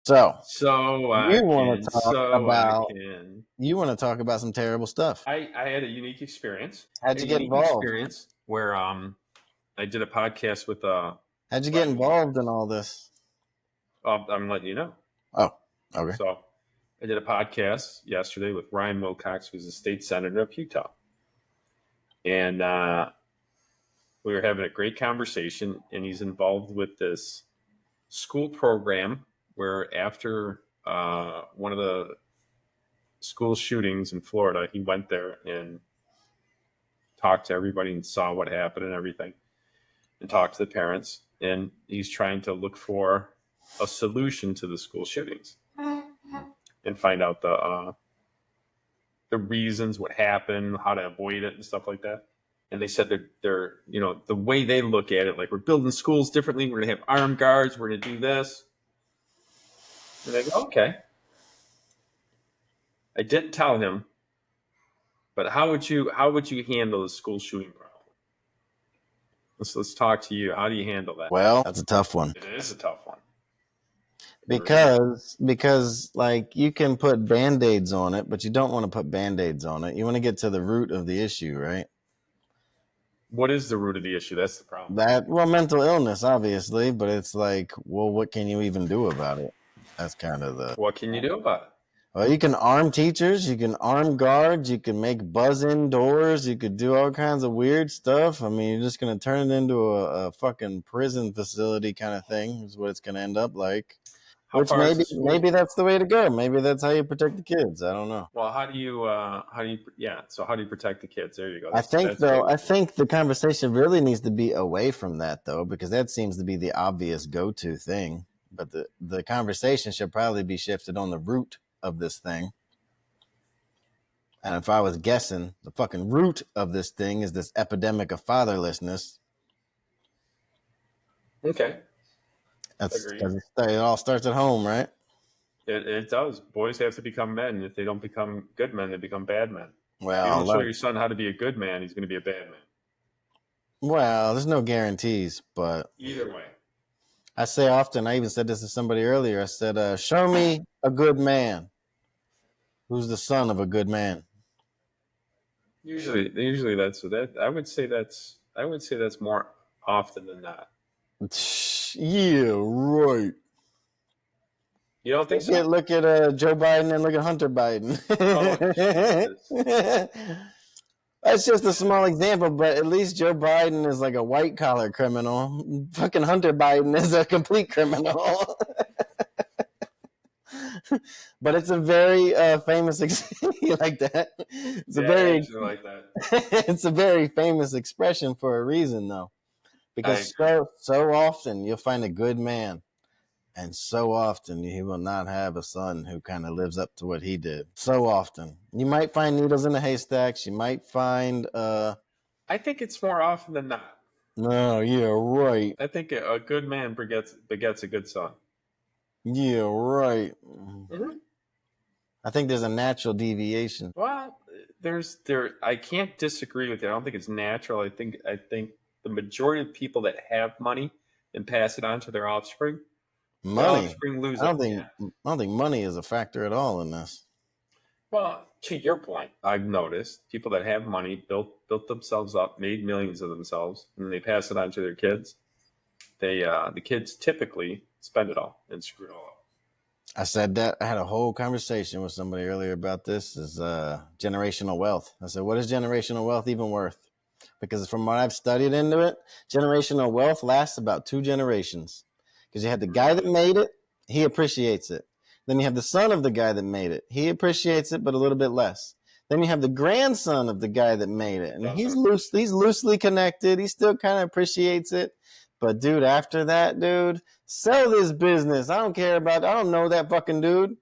So So I you want can, to talk so I about can. you want to talk about some terrible stuff. I had a unique experience. How'd A you get unique involved? experience where I did a podcast with How'd you get Ryan involved in Wilcox. all this? I'm letting you know. Oh, okay. So I did a podcast yesterday with Ryan Wilcox, who's a state senator of Utah, and we were having a great conversation. And he's involved with this school program where after one of the school shootings in Florida, he went there and talked to everybody and saw what happened and everything, and talked to the parents. And he's trying to look for a solution to the school shootings and find out the reasons, what happened, how to avoid it, and stuff like that. And they said they're the way they look at it, like we're building schools differently. We're gonna have armed guards. We're gonna do this. And I go, okay. I didn't tell him, but how would you handle the school shooting problem? Let's talk to you. How do you handle that? Well, that's a tough one It is a tough one. It really is. because like you can put band-aids on it, but you don't want to put band-aids on it. You want to get to the root of the issue, right? What is the root of the issue? That's the problem. Mental illness, obviously, but it's like, well, what can you even do about it? That's kind of the. What can you do about it? Well, you can arm teachers, you can arm guards, you can make buzz-in doors, you could do all kinds of weird stuff. I mean, you're just going to turn it into a fucking prison facility kind of thing is what it's going to end up like. How Which far is the maybe school? that's the way to go. Maybe that's how you protect the kids. I don't know. Well, yeah. So how do you protect the kids? There you go. I think That's a good though, way. I think the conversation really needs to be away from that though, because that seems to be the obvious go-to thing. But the conversation should probably be shifted on the root of this thing. And if I was guessing, the fucking root of this thing is this epidemic of fatherlessness. Okay, That's agreed. because it all starts at home, right? It does. Boys have to become men. If they don't become good men, they become bad men. If you Well, don't show your son how to be a good man, he's going to be a bad man. there's no guarantees, but Either way. I say often, I even said this to somebody earlier. I said, show me a good man who's the son of a good man. Usually that's that. I would say that's more often than not. Yeah, right. You don't think so? Look at Joe Biden and look at Hunter Biden. Oh Jesus! That's just a small example, but at least Joe Biden is like a white collar criminal. Fucking Hunter Biden is a complete criminal. But it's a very famous you like that. It's a Yeah, I very actually like that. it's a very famous expression for a reason though. I Because agree. so often you'll find a good man, and so often he will not have a son who kind of lives up to what he did. So often. You might find needles in the haystacks. You might find I think it's more often than not. no, yeah, right. I think a good man begets a good son. Yeah, right. Mm-hmm. I think there's a natural deviation. Well, I can't disagree with you. I don't think it's natural. I think the majority of people that have money and pass it on to their offspring, their Money. offspring lose I it. don't think Yeah. I don't think money is a factor at all in this. Well, to your point, I've noticed people that have money built themselves up, made millions of themselves, and they pass it on to their kids. The kids typically spend it all and screw it all up. I said that I had a whole conversation with somebody earlier about this is generational wealth. I said, what is generational wealth even worth? Because from what I've studied into it, generational wealth lasts about 2 generations. Because you have the guy that Really? made it, he appreciates it. Then you have the son of the guy that made it. He appreciates it, but a little bit less. Then you have the grandson of the guy that made it, and Doesn't. he's loosely connected. He still kind of appreciates it. But dude, after that, dude, sell this business. I don't know that fucking dude.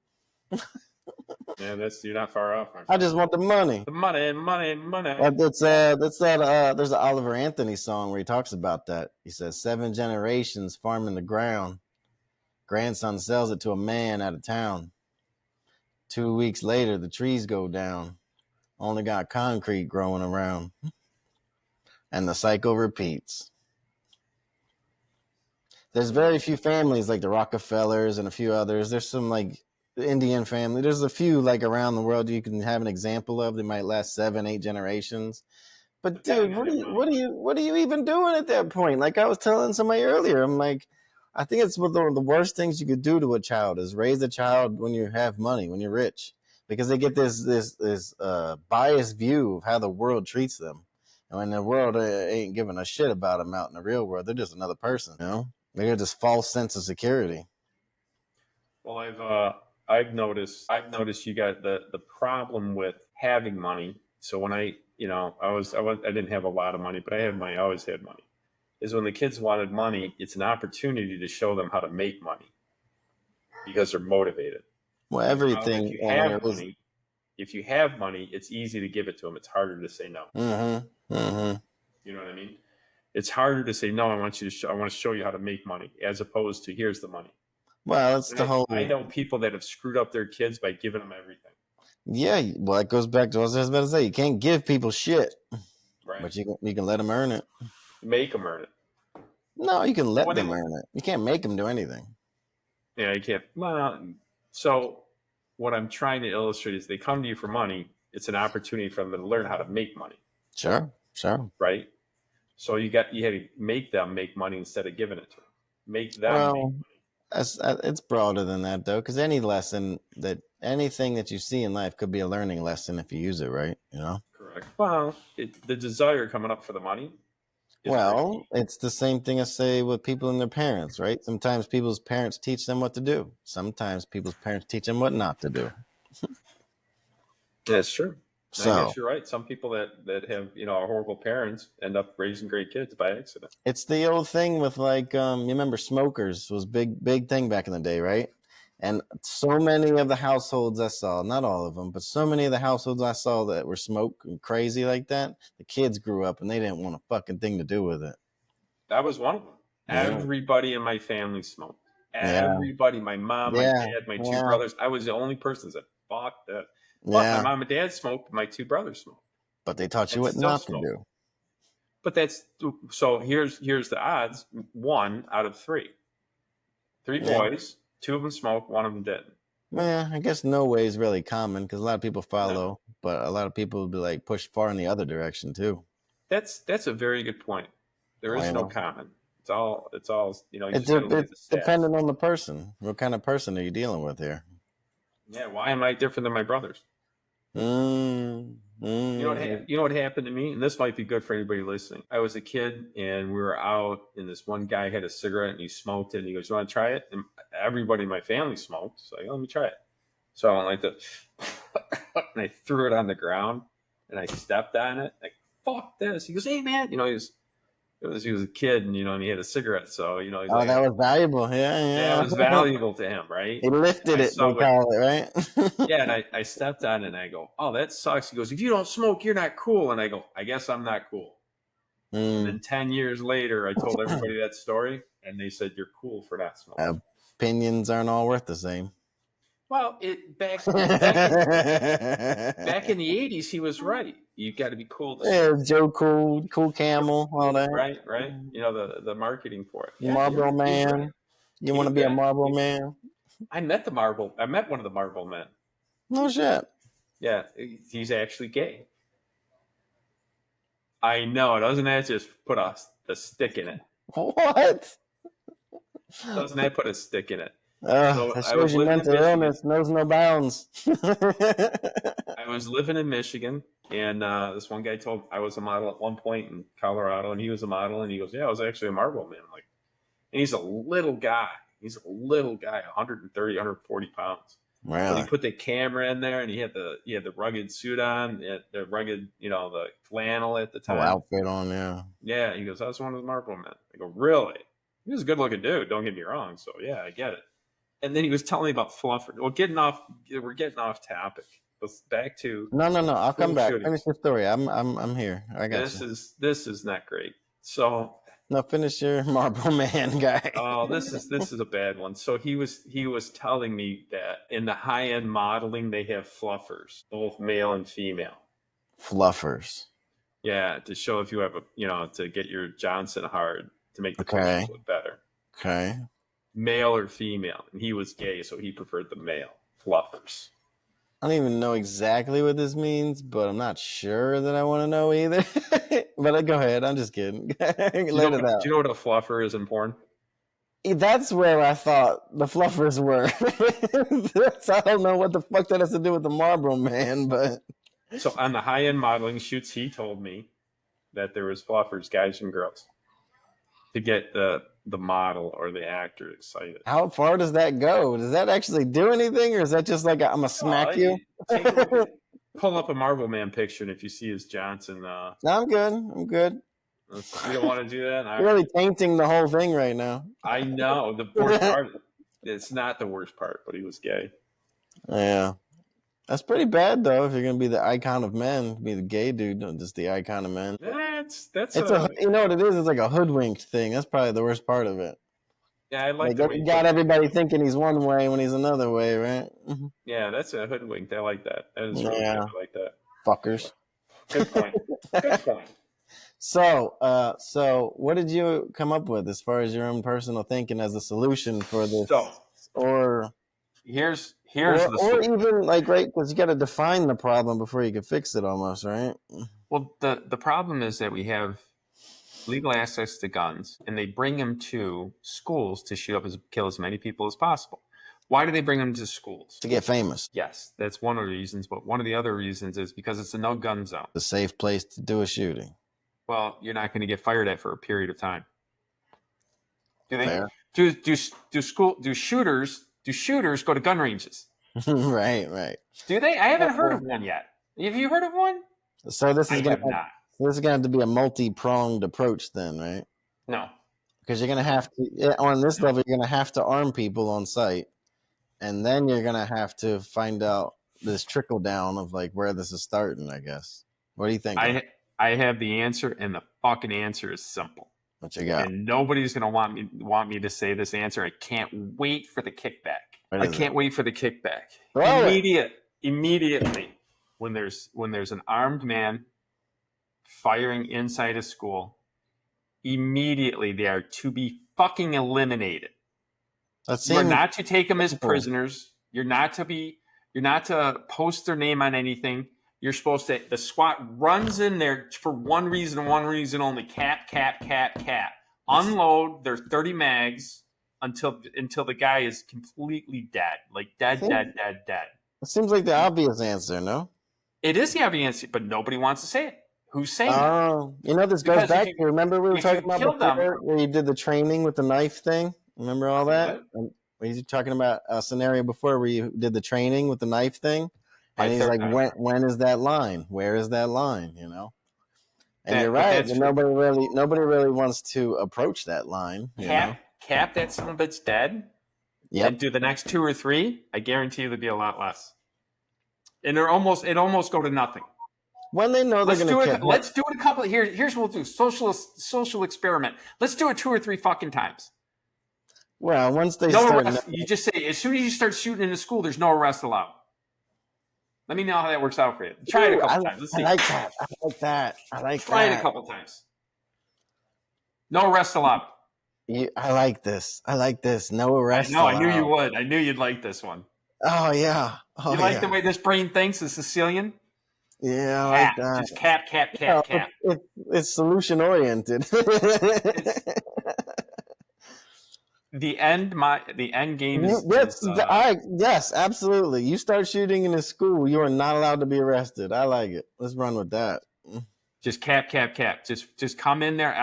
Yeah, you're not far off, my I friend. just want the money. The money, money, money. That's that there's an Oliver Anthony song where he talks about that. He says 7 generations farming the ground. Grandson sells it to a man out of town. 2 weeks later, the trees go down. Only got concrete growing around. And the cycle repeats. There's very few families like the Rockefellers and a few others. There's some like Indian family. There's a few like around the world you can have an example of. They might last 7, 8 generations. But But then dude, again, they have money. what are you even doing at that point? Like I was telling somebody earlier, I'm like, I think it's one of the worst things you could do to a child is raise a child when you have money, when you're rich, because they get this biased view of how the world treats them, and when the world ain't giving a shit about them out in the real world, they're just another person, you know. They get this false sense of security. Well, I've noticed you got the problem with having money. So when I didn't have a lot of money, but I always had money. Is when the kids wanted money, it's an opportunity to show them how to make money because they're motivated. Well, Meanwhile, everything when there is. if you have money, it's easy to give it to them. It's harder to say no. Mm-hmm. Mm-hmm. You know what I mean? It's harder to say no. I want to show you how to make money, as opposed to here's the money. Well, it's And the I whole. know people that have screwed up their kids by giving them everything. Yeah, well, it goes back to what I was just about to say. You can't give people shit, Right? but you can let them earn it. Make them earn it. No, you can let When them they, earn it. You can't make them do anything. yeah, you can't. Well, so what I'm trying to illustrate is they come to you for money. It's an opportunity for them to learn how to make money, Sure, sure. right? So you had to make them make money instead of giving it to them. Make them make Well, it's broader than that though, because anything that you see in life could be a learning lesson if you use it right. You know. correct. Well, the desire coming up for the money is very Well, key. it's the same thing I say with people and their parents, right? Sometimes people's parents teach them what to do. Sometimes people's parents teach them what not to do. That's true. I So guess you're right. Some people that have horrible parents end up raising great kids by accident. it's the old thing with like you remember smokers was big thing back in the day, right? And so many of the households I saw, not all of them, but so many of the households I saw that were smoking crazy like that, the kids grew up and they didn't want a fucking thing to do with it. That was one of them. Yeah, Everybody in my family smoked. yeah, Everybody, my mom, my yeah, dad, my two yeah, brothers. I was the only person that said, fuck that. But my yeah. mom and dad smoked, my two brothers smoked, But they taught you and what still not to smoke. do. But that's so here's the odds. 1 out of 3. Three Yeah. boys, 2 of them smoked, 1 of them didn't. Yeah, I guess no way is really common because a lot of people No. follow, but a lot of people will be like pushed far in the other direction too. That's a very good point. There is You no know, common. It's all you it's just gotta look at it's the stats. dependent on the person. What kind of person are you dealing with here? Yeah, why am I different than my brothers? Mm, mm, You know what happened to me, and this might be good for anybody listening. I was a kid, and we were out, and this one guy had a cigarette, and he smoked it. And he goes, "You want to try it?" And everybody in my family smoked, so I go, "Let me try it." So I went like this, and I threw it on the ground, and I stepped on it. Like, fuck this. He goes, "Hey man," he was a kid, and and he had a cigarette, so he's oh, like, that was valuable. yeah, it Yeah, was yeah. valuable to him, right? He And lifted I it. They saw what call it, right? yeah, and I stepped on it and I go, "Oh, that sucks." He goes, "If you don't smoke, you're not cool." And I go, "I guess I'm not cool." And mm. then 10 years later, I told everybody that story, and they said, "You're cool for not smoking." Opinions aren't all worth the same. Well, it back in the 80s, he was right. You got to be cool to Yeah, smoke. Joe Cool, Cool Camel, all that. Right, right. The marketing for it. Yeah, Marlboro he was right. Man. You want He to be a that Marlboro he, Man? I met one of the Marble men. No shit. Yeah, he's actually gay. I know. Doesn't that just put a stick in it? What? Doesn't that put a stick in it? So That I shows was you living in mental Michigan. illness knows no bounds. I was living in Michigan, and this one guy told I was a model at one point in Colorado, and he was a model, and he goes, "Yeah, I was actually a Marble man." I'm like, and he's a little guy. He's a little guy, 130, 140 pounds. But he Really? put the camera in there, and he had the rugged suit on, the rugged, the flannel at the Whole time. outfit on there. Yeah, he goes, "I was one of the Marble men." I go, "Really?" He was a good looking dude. Don't get me wrong. So yeah, I get it. And then he was telling me about fluffer. Well, we're getting off topic. Let's back to No. I'll come school back. Finish shootings. your story. I'm here. I got you. This is not great. So, No, finish your Marlboro Man guy. oh, this is a bad one. So he was telling me that in the high end modeling they have fluffers, both male and female. Fluffers. Yeah, to show if you have to get your Johnson hard to make the pictures Okay. look better. Okay. male or female. And he was gay, so he preferred the male fluffers. I don't even know exactly what this means, but I'm not sure that I want to know either. But go ahead. I'm just kidding. Let it Do out. you know what a fluffer is in porn? That's where I thought the fluffers were. I don't know what the fuck that has to do with the Marlboro Man, but So on the high-end modeling shoots, he told me that there was fluffers, guys and girls, to get the model or the actor excited. how far does that go? Does that actually do anything, or is that just like I'm gonna smack you? Take a look at, pull up a Marvel Man picture, and if you see his Johnson, No, I'm good. I'm good. you don't want to do that. You're really tainting the whole thing right now. I know the worst part. It's not the worst part, but he was gay. Yeah, that's pretty bad though. If you're gonna be the icon of men, be the gay dude, not just the icon of men. That's You know what it is? It's like a hoodwinked thing. That's probably the worst part of it. yeah. I like Like, got everybody thinking he's one way when he's another way, right? Yeah, that's a hoodwinked. I like that. That is really good. I like that. Fuckers. Good point. Good point. So what did you come up with as far as your own personal thinking as a solution for this? So, or here's or even like, right, because you got to define the problem before you can fix it, almost, right? Well, the problem is that we have legal access to guns, and they bring them to schools to shoot up kill as many people as possible. Why do they bring them to schools? To get famous. Yes, that's one of the reasons. But one of the other reasons is because it's a no-gun zone. A safe place to do a shooting. Well, you're not going to get fired at for a period of time. Do they? Fair. Do shooters go to gun ranges? Right. Do they? I haven't heard of one yet. Have you heard of one? So this is going to have to be a multi-pronged approach then, right? No. Because you're going to have to, on this level, you're going to have to arm people on site. And then you're going to have to find out this trickle down of like where this is starting, I guess. What do you think? I have the answer, and the fucking answer is simple. What you got? And nobody's going to want me to say this answer. I can't wait for the kickback. I can't wait for the kickback. Immediately when there's an armed man firing inside a school, immediately they are to be fucking eliminated. You're not to take them as prisoners. You're not to post their name on anything. You're supposed to, the SWAT runs in there for one reason only, cap. Unload their 30 mags until the guy is completely dead. Like dead. It seems like the obvious answer, no? It is the obvious answer, but nobody wants to say it. Who's saying it? Oh, this goes back to, remember we were talking about before where you did the training with the knife thing? Remember all that? Were you talking about a scenario before where you did the training with the knife thing? And he's like, when is that line? Where is that line? And you're right. Nobody really wants to approach that line. Cap that son of a bitch dead. Yep. And do the next 2 or 3. I guarantee you there'll be a lot less. And it almost go to nothing. When they know they're going to let's do it a couple. Here's what we'll do. Social experiment. Let's do it 2 or 3 fucking times. Well, once they you just say as soon as you start shooting in the school, there's no arrest allowed. Let me know how that works out for you. Try it a couple times. Let's see. I like that. Try it a couple times. No arrest allowed. I like this. No arrest allowed. I knew you would. I knew you'd like this one. Oh, yeah. You like the way this brain thinks, the Sicilian? Yeah, I like that. Just cap. It's solution oriented. The end game is yes, absolutely. You start shooting in a school, you are not allowed to be arrested. I like it. Let's run with that. Just cap. Just come in there.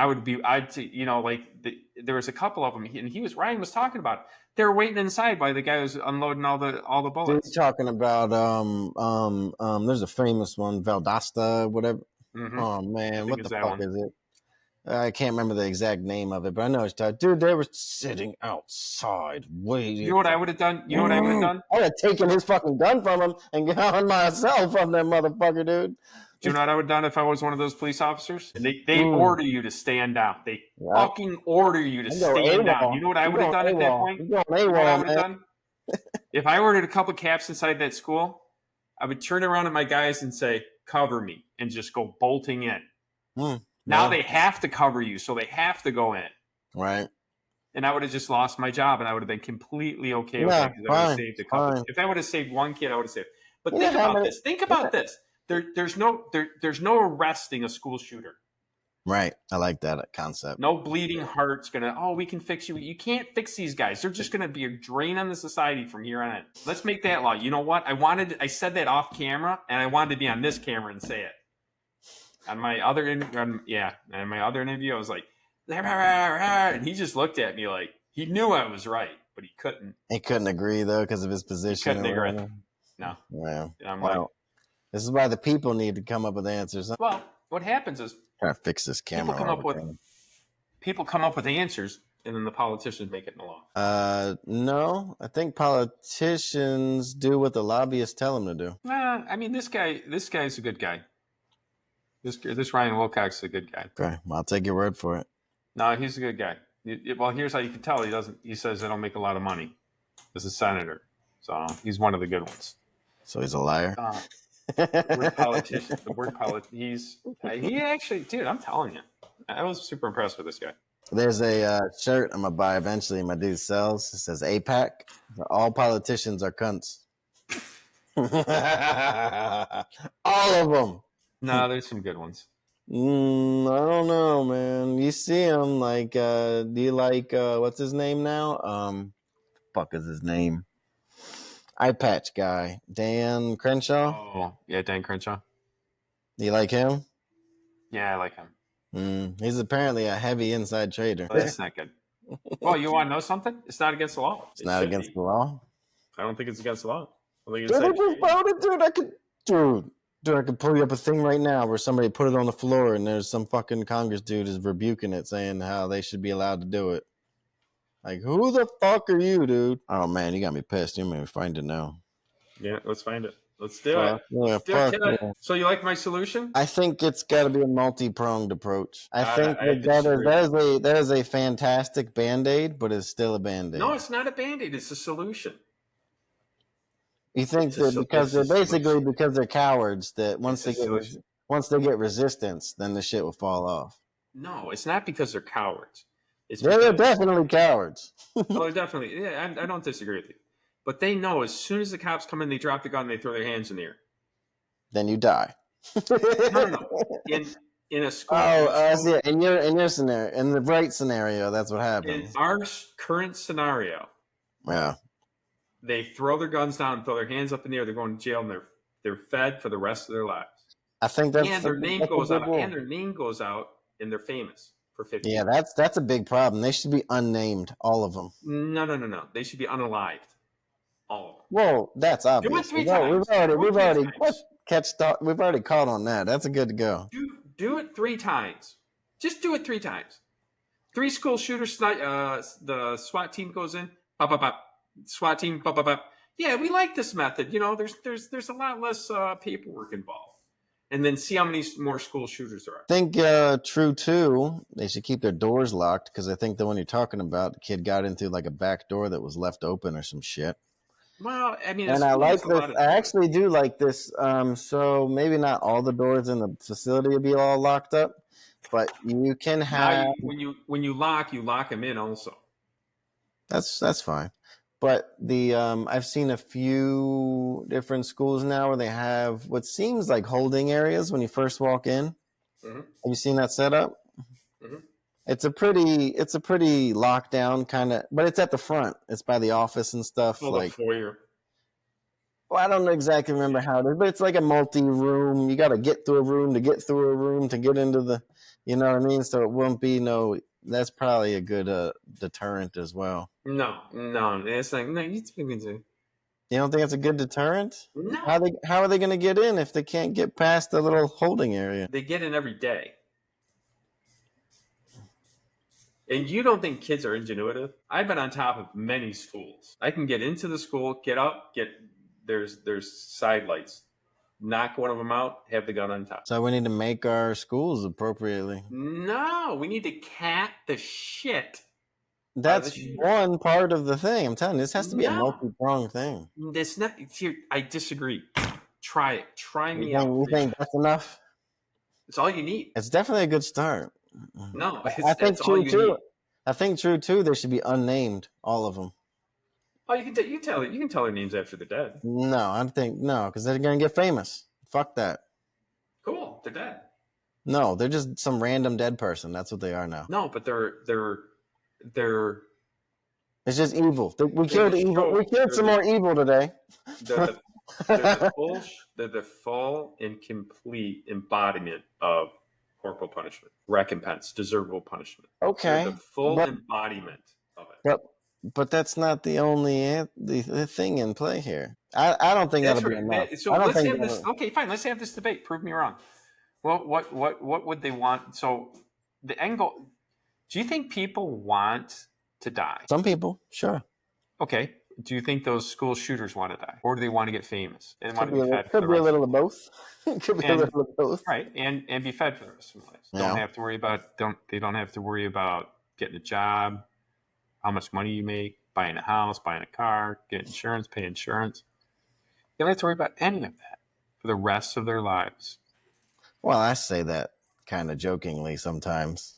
There was a couple of them, and Ryan was talking about it. They were waiting inside while the guy was unloading all the bullets. He's talking about there's a famous one, Valdosta, whatever. Mm-hmm. Oh man, what the fuck is it? I can't remember the exact name of it, but I know it's dude. They were sitting outside waiting. You know what I would have done? I would have taken his fucking gun from him and gone myself on that motherfucker, dude. Do you know what I would have done if I was one of those police officers? And they order you to stand down. They fucking order you to stand down. You know what I would have done at that point? You know what I would have done? If I ordered a couple caps inside that school, I would turn around at my guys and say, cover me, and just go bolting in. Now they have to cover you, so they have to go in. Right. and I would have just lost my job, and I would have been completely okay with that No, because I would have fine, saved a couple. fine. If I would have saved one kid, I would have saved. But You know think how about many? this. Think about this. There's no arresting a school shooter. Right. I like that concept. No bleeding heart's gonna. Oh, we can fix you. You can't fix these guys. They're just gonna be a drain on the society from here on in. Let's make that law. You know what? I said that off camera, and I wanted to be on this camera and say it. On my other interview, I was like, and he just looked at me like he knew I was right, but he couldn't. He couldn't agree though because of his He position. couldn't agree. No. Wow. And I'm Wow. like, this is why the people need to come up with answers. well, what happens is Trying to fix this camera. people come up with answers, and then the politicians make it in the law. No, I think politicians do what the lobbyists tell them to do. I mean, this guy's a good guy. This Ryan Wilcox is a good guy. Okay, well, I'll take your word for it. No, he's a good guy. Well, here's how you can tell he doesn't. He says I don't make a lot of money as a senator, so he's one of the good ones. So he's a liar. The word politician. He actually, dude. I'm telling you, I was super impressed with this guy. There's a shirt I'm gonna buy eventually. My dude sells. It says APAC. All politicians are cunts. All of them. No, there's some good ones. I don't know, man. You see him like, do you like, what's his name now? Fuck is his name? Eye patch guy. Dan Crenshaw? Oh, yeah, Dan Crenshaw. Do you like him? Yeah, I like him. He's apparently a heavy inside trader. Well, that's not good. Well, you want to know something? It's not against the law. It's not against the law? I don't think it's against the law. Dude, I could pull you up a thing right now where somebody put it on the floor and there's some fucking Congress dude is rebuking it, saying how they should be allowed to do it. Like, who the fuck are you, dude? Oh, man, you got me pissed. You made me find it now. Yeah, let's find it. Let's do it. Yeah, Yeah. So you like my solution? I think it's got to be a multi-pronged approach. I think that is a fantastic Band-Aid, but it's still a Band-Aid. No, it's not a Band-Aid. It's a solution. You think that because they're cowards that once they get resistance, then the shit will fall off. No, it's not because they're cowards. They're definitely cowards. Oh, they're definitely. Yeah, I don't disagree with you. But they know as soon as the cops come in, they drop the gun, they throw their hands in the air. Then you die. No. In a school. Yeah. In your scenario, in the right scenario, that's what happens. In our current scenario, yeah, they throw their guns down, throw their hands up in the air. They're going to jail, and they're fed for the rest of their lives. I think that's and their name goes out, and they're famous for 50 years. Yeah, that's a big problem. They should be unnamed, all of them. No. They should be unalived. All of them. Well, that's obvious. Do it 3 times. We've already caught on that. That's a good to go. Do it 3 times. Just do it 3 times. 3 school shooters. The SWAT team goes in. Pop, pop, pop. SWAT team. Pop, pop, pop. Yeah, we like this method. You know, there's a lot less paperwork involved. And then see how many more school shooters there are. I think true too. They should keep their doors locked because I think the one you're talking about, the kid got into like a back door that was left open or some shit. Well, I mean, and I like this. I actually do like this. So maybe not all the doors in the facility will be all locked up, but you can have. When you lock them in also. That's fine. But I've seen a few different schools now where they have what seems like holding areas when you first walk in. Mm-hmm. Have you seen that setup? Mm-hmm. It's a pretty lockdown kind of, but it's at the front. It's by the office and stuff. Like the foyer. Well, I don't exactly remember how it is, but it's like a multi-room. You got to get through a room to get through a room to get into the, you know what I mean? So it won't be that's probably a good deterrent as well. No, it's like no. You don't think it's a good deterrent? No. How are they going to get in if they can't get past the little holding area? They get in every day. And you don't think kids are ingenuitive? I've been on top of many schools. I can get into the school, get up, there's side lights. Knock one of them out, have the gun on top. So we need to make our schools appropriately. No, we need to cap the shit. That's one part of the thing. I'm telling you, this has to be a multi-pronged thing. That's not. I disagree. Try it. Try me out. You think that's enough? It's all you need. It's definitely a good start. No, I think true too. I think true too. They should be unnamed, all of them. Oh, you can tell their names after they're dead. No, I think no, because they're gonna get famous. Fuck that. Cool, they're dead. No, they're just some random dead person. That's what they are now. No, but they're It's just evil. We They're killed the evil. We show. killed some more evil today. they're the full and complete embodiment of corporal punishment, recompense, deservable punishment. Okay, They're the full embodiment of it. but that's not the only the thing in play here. I don't think That's that'll be right. enough. So I don't let's think have this. Okay, fine. Let's have this debate. Prove me wrong. Well, what would they want? So the end goal. Do you think people want to die? Some people, sure. Okay. Do you think those school shooters want to die, or do they want to get famous and want to be fed? Could be a little of both. Could be a little of both. Right, and be fed for the rest of their lives. Yeah. Don't have to worry about they don't have to worry about getting a job, how much money you make, buying a house, buying a car, getting insurance, pay insurance. They don't have to worry about any of that for the rest of their lives. Well, I say that kind of jokingly sometimes.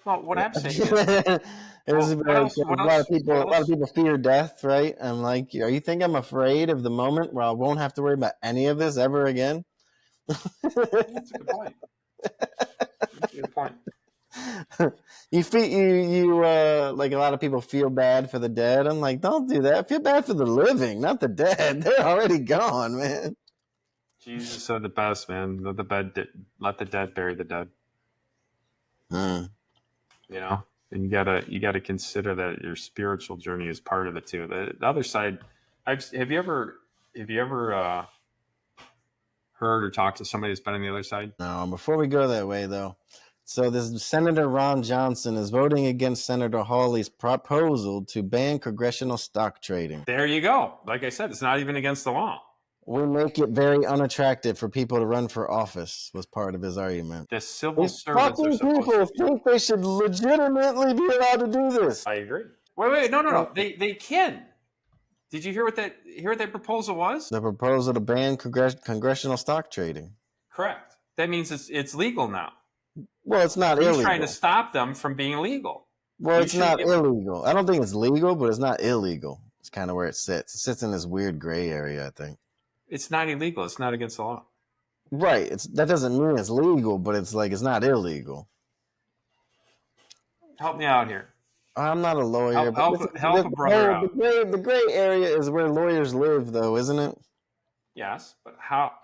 Well, what I'm saying is, a lot of people fear death, right? I'm like, are you think I'm afraid of the moment where I won't have to worry about any of this ever again? That's a good point. That's a good point. You like a lot of people feel bad for the dead. I'm like, don't do that. Feel bad for the living, not the dead. They're already gone, man. Jesus said the best, man. Let the dead bury the dead. You know, and you gotta consider that your spiritual journey is part of it too. The other side, have you ever heard or talked to somebody that's been on the other side? No. Before we go that way, though, so this Senator Ron Johnson is voting against Senator Hawley's proposal to ban congressional stock trading. There you go. Like I said, it's not even against the law. We make it very unattractive for people to run for office, was part of his argument. The civil servants are supposed people think they should legitimately be allowed to do this. I agree. Wait, no. They can. Did you hear what that proposal was? The proposal to ban congressional stock trading. Correct. That means it's legal now. Well, it's not illegal. He's trying to stop them from being illegal. Well, it's not illegal. I don't think it's legal, but it's not illegal. It's kind of where it sits. It sits in this weird gray area, I think. It's not illegal. It's not against the law. Right. That doesn't mean it's legal, but it's like it's not illegal. Help me out here. I'm not a lawyer. Help a brother out. The gray area is where lawyers live, though, isn't it? Yes, but how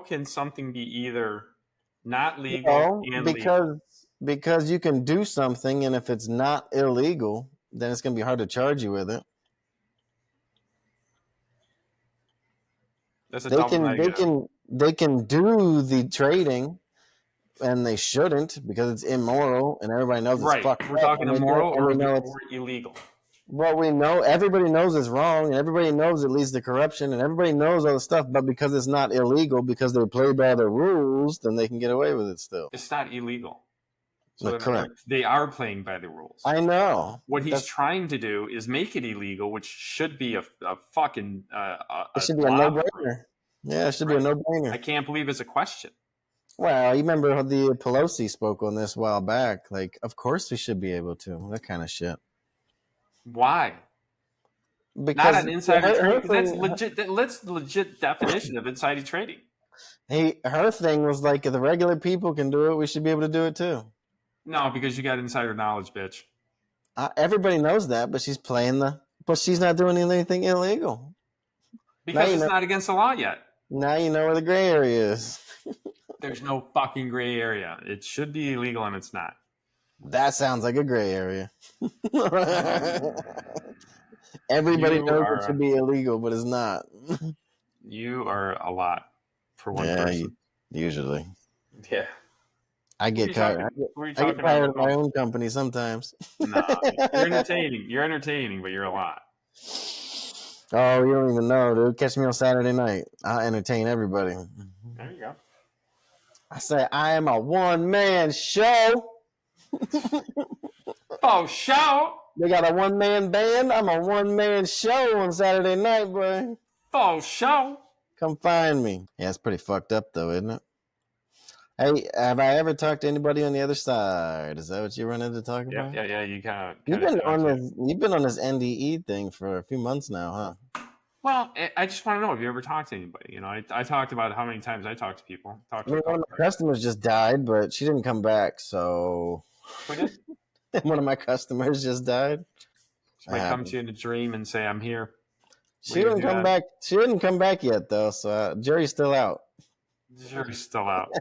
can something be either not legal and legal? Because you can do something, and if it's not illegal, then it's going to be hard to charge you with it. That's a they can do the trading, and they shouldn't because it's immoral, and everybody knows it's fucked up. We're talking immoral or illegal. Well, we know everybody knows it's wrong, and everybody knows it leads to corruption, and everybody knows all the stuff. But because it's not illegal, because they play by the rules, then they can get away with it still. It's not illegal. So correct. They are playing by the rules. I know. What he's trying to do is make it illegal, which should be a fucking. It should be a no-brainer. Yeah, it should be a no-brainer. I can't believe it's a question. Well, you remember how the Pelosi spoke on this a while back? Like, of course we should be able to. That kind of shit. Why? Because not an insider trading. That's legit definition of insider trading. Her thing was like, if the regular people can do it, we should be able to do it too. No, because you got insider knowledge, bitch. Everybody knows that, but she's but she's not doing anything illegal. Because it's not against the law yet. Now you know where the gray area is. There's no fucking gray area. It should be illegal and it's not. That sounds like a gray area. Everybody knows it should be illegal, but it's not. You are a lot for one person. Usually. Yeah. I get tired. I get tired of my own company sometimes. No, you're entertaining. You're entertaining, but you're a lot. Oh, you don't even know, dude. Catch me on Saturday night. I'll entertain everybody. There you go. I say I am a one-man show. Oh, show. They got a one-man band. I'm a one-man show on Saturday night, boy. Oh, show. Come find me. Yeah, it's pretty fucked up, though, isn't it? Hey, have I ever talked to anybody on the other side? Is that what you wanted to talk about? Yeah. You kind You've of been on dodged it. this. You've been on this NDE thing for a few months now, huh? Well, I just want to know if you ever talked to anybody. You know, I talked about how many times I talked to people. Talked I to a mean, one couple of my times. customers just died, but she didn't come back. So Who did? one of my customers just died. She That might come happened. to you in a dream and say, "I'm here." What She do you didn't do come then? back. She didn't come back yet, though. So jury's still out. Jury's still out.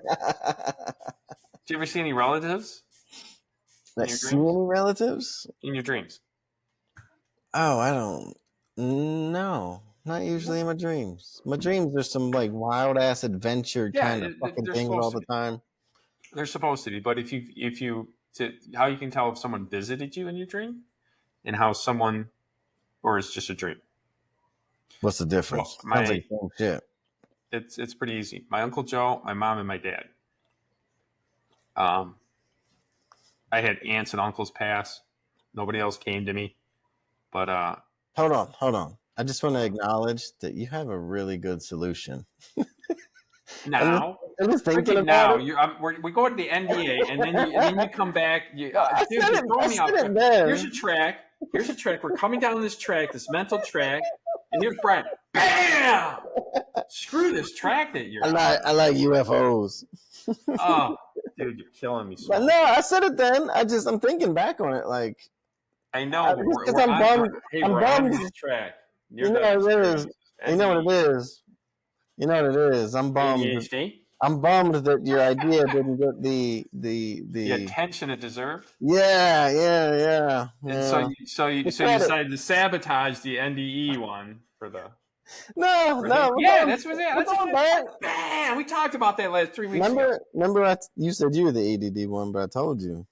Do you ever see any relatives in Let's your see any dreams? relatives? In your dreams? Oh, I don't. No, not usually No. in my dreams. My dreams are some like wild ass adventure Yeah, kind of fucking they're things all supposed to the be. time. They're supposed to be. But how you can tell if someone visited you in your dream and how someone, or it's just a dream. What's the So difference? Sounds like the same shit. it's pretty easy. My uncle Joe, my mom, and my dad. Um, I had aunts and uncles pass. Nobody else came to me, but Hold on. I just want to acknowledge that you have a really good solution. I'm just, now, I'm just thinking freaking about now, it. we go to the NDA, and then you come back. Well, Dude, you're I throwing me said off. it there. Here's a track. Here's a track. We're coming down this track, this mental track, and here's Brian. Bam! Screw this track that you're on. I like UFOs. Oh, dude, you're killing me, But Sowell. no, I said it then. I'm thinking back on it, like I know, but just because we're I'm on. bummed. Hey, I'm we're on bummed. this track. You Near know death what it is. experience. You know what NDE. it is. You know what it is. ADHD. I'm bummed that your idea didn't get the The attention it deserved. And yeah. The so you credit. decided to sabotage the NDE one for the No, for him. no, Yeah, that's what it. we're That's going what it. back. Bam! We talked about that last 3 weeks ago. You said you were the ADD one, but I told you.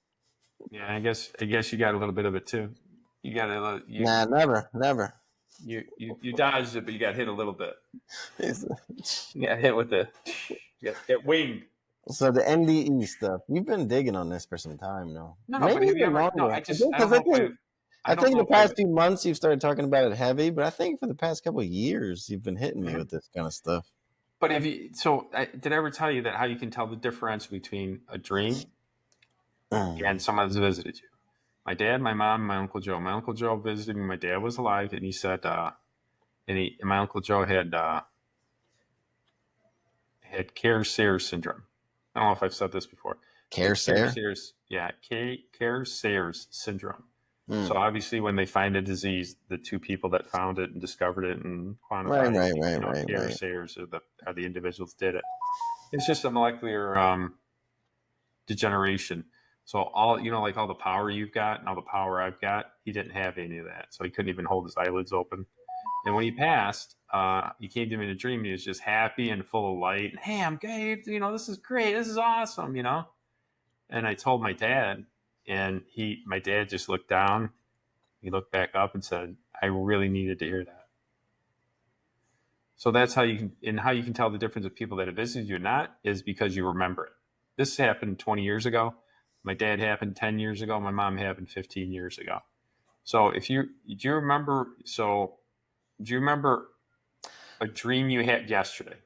Yeah, I guess you got a little bit of it too. You got a little, Nah, never. you dodged it, but you got hit a little bit. You got hit with the you got get winged. So the NDE stuff, you've been digging on this for some time now. No, but Maybe have you even ever? No, longer. I Because don't know if I I don't think know the if I've. past few months you've started talking about it heavy, but I think for the past couple of years you've been hitting me Mhm. with this kind of stuff. But have you? So did I ever tell you that how you can tell the difference between a dream and someone that's visited you? My dad, my mom, my uncle Joe. My uncle Joe visited me. My dad was alive, and he said, and my uncle Joe had Care-Sayers syndrome. I don't know if I've said this before. He Care, had Sarah? Care-Sayers, yeah, Care-Sayers syndrome. So Mm. obviously, when they find a disease, the two people that found it and discovered it and quantified it, Right. Care-Sayers are the individuals that did it. It's just a molecular degeneration. So all like all the power you've got and all the power I've got, he didn't have any of that. So he couldn't even hold his eyelids open. And when he passed, he came to me in a dream. He was just happy and full of light. And, hey, I'm great. This is great. This is awesome. And I told my dad, and my dad just looked down. He looked back up and said, "I really needed to hear that." So that's how you can tell the difference of people that have visited you or not is because you remember it. This happened 20 years ago. My dad happened 10 years ago. My mom happened 15 years ago. So do you remember a dream you had yesterday?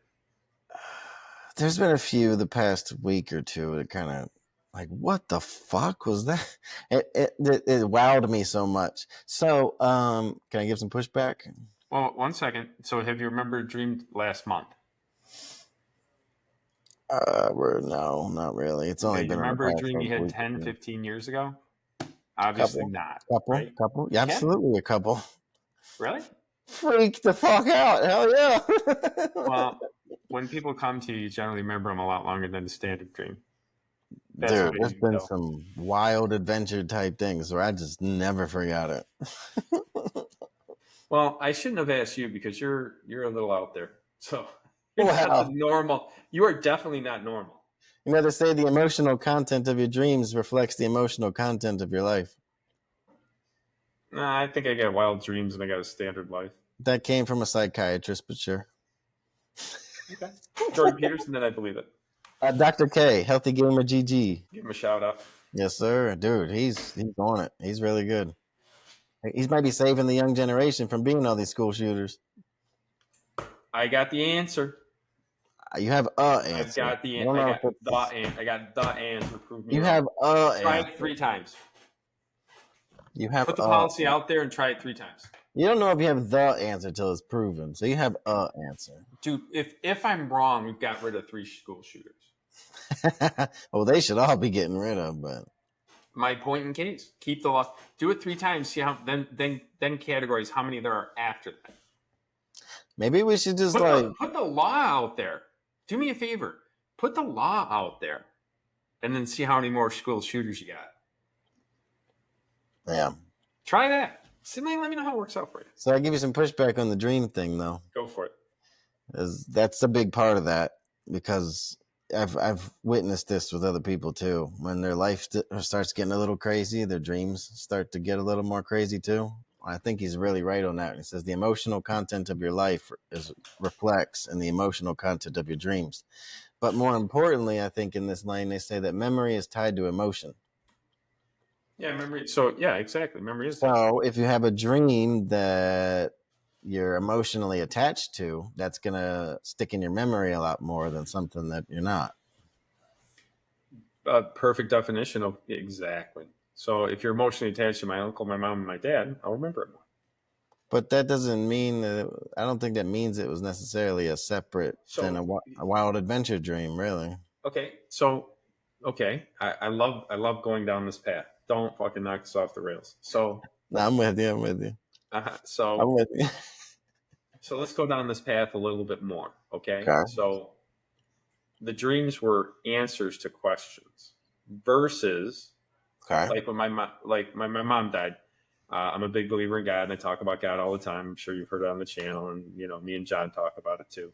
There's been a few the past week or two that kind of like, what the fuck was that? It wowed me so much. So, can I give some pushback? Well, one second. So have you remembered a dream last month? No, not really. It's only Okay. You been in the remember a past dream like you had week or 10, two. 15 years ago? Obviously Couple, not, couple, right? couple. Yeah, Okay. absolutely a couple. Really? Freak the fuck out. Hell yeah. Well, when people come to you, you generally remember them a lot longer than the standard dream. That's the Dude, way there's you can been tell. some wild adventure type things where I just never forgot it. Well, I shouldn't have asked you because you're a little out there. So you're not the Wow. normal. You are definitely not normal. You know, they say the emotional content of your dreams reflects the emotional content of your life. Nah, I think I got wild dreams and I got a standard life. That came from a psychiatrist, but sure. Okay. Jordan Peterson, then I believe it. Dr. K, Healthy Gamer GG. Give him a shout out. Yes, sir. Dude, he's on it. He's really good. He's maybe saving the young generation from being all these school shooters. I got the answer. You have answer. I don't know if it's, I got the answer. Prove me you wrong. have Try answer. it 3 times. You have Put the policy out there and try it 3 times. You don't know if you have the answer till it's proven. So you have answer. Dude, if I'm wrong, we've got rid of 3 school shooters. Well, they should all be getting rid of, but My point in case. Keep the law. Do it 3 times. See how then categorize how many there are after that. maybe we should just put the law out there. Do me a favor. Put the law out there, and then see how many more school shooters you got. Yeah. Try that. See, let me know how it works out for you. So I give you some pushback on the dream thing, though. Go for it. That's a big part of that because I've witnessed this with other people too. When their life starts getting a little crazy, their dreams start to get a little more crazy too. I think he's really right on that. He says the emotional content of your life reflects in the emotional content of your dreams. But more importantly, I think in this line they say that memory is tied to emotion. Yeah, memory. So yeah, exactly. Memory is. So if you have a dream that you're emotionally attached to, that's gonna stick in your memory a lot more than something that you're not. A perfect definition of exactly. So if you're emotionally attached to my uncle, my mom, and my dad, I'll remember it more. But that doesn't mean that. I don't think that means it was necessarily a separate than a wild adventure dream, really. Okay, so I love going down this path. Don't fucking knock us off the rails. So no, I'm with you. So I'm with you. So let's go down this path a little bit more. Okay. So the dreams were answers to questions versus like when my mom died. I'm a big believer in God, and I talk about God all the time. I'm sure you've heard it on the channel, and me and John talk about it too.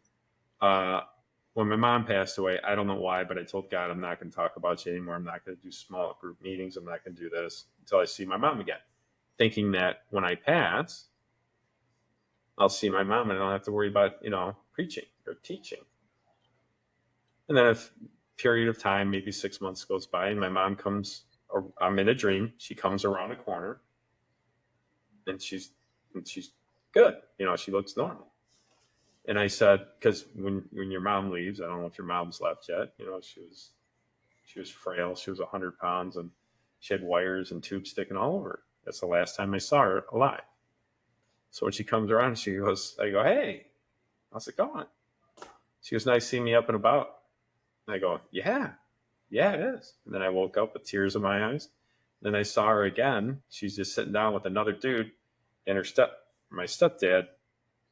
When my mom passed away, I don't know why, but I told God, I'm not going to talk about you anymore. I'm not going to do small group meetings. I'm not going to do this until I see my mom again, thinking that when I pass, I'll see my mom and I don't have to worry about, preaching or teaching. And then a period of time, maybe 6 months goes by, and my mom comes, or I'm in a dream. She comes around a corner, and she's good. She looks normal. And I said, because when your mom leaves, I don't know if your mom's left yet. She was frail. She was 100 pounds, and she had wires and tubes sticking all over her. That's the last time I saw her alive. So when she comes around, I go, hey, how's it going? She goes, nice seeing me up and about. And I go, yeah, it is. And then I woke up with tears in my eyes. Then I saw her again. She's just sitting down with another dude, and my stepdad.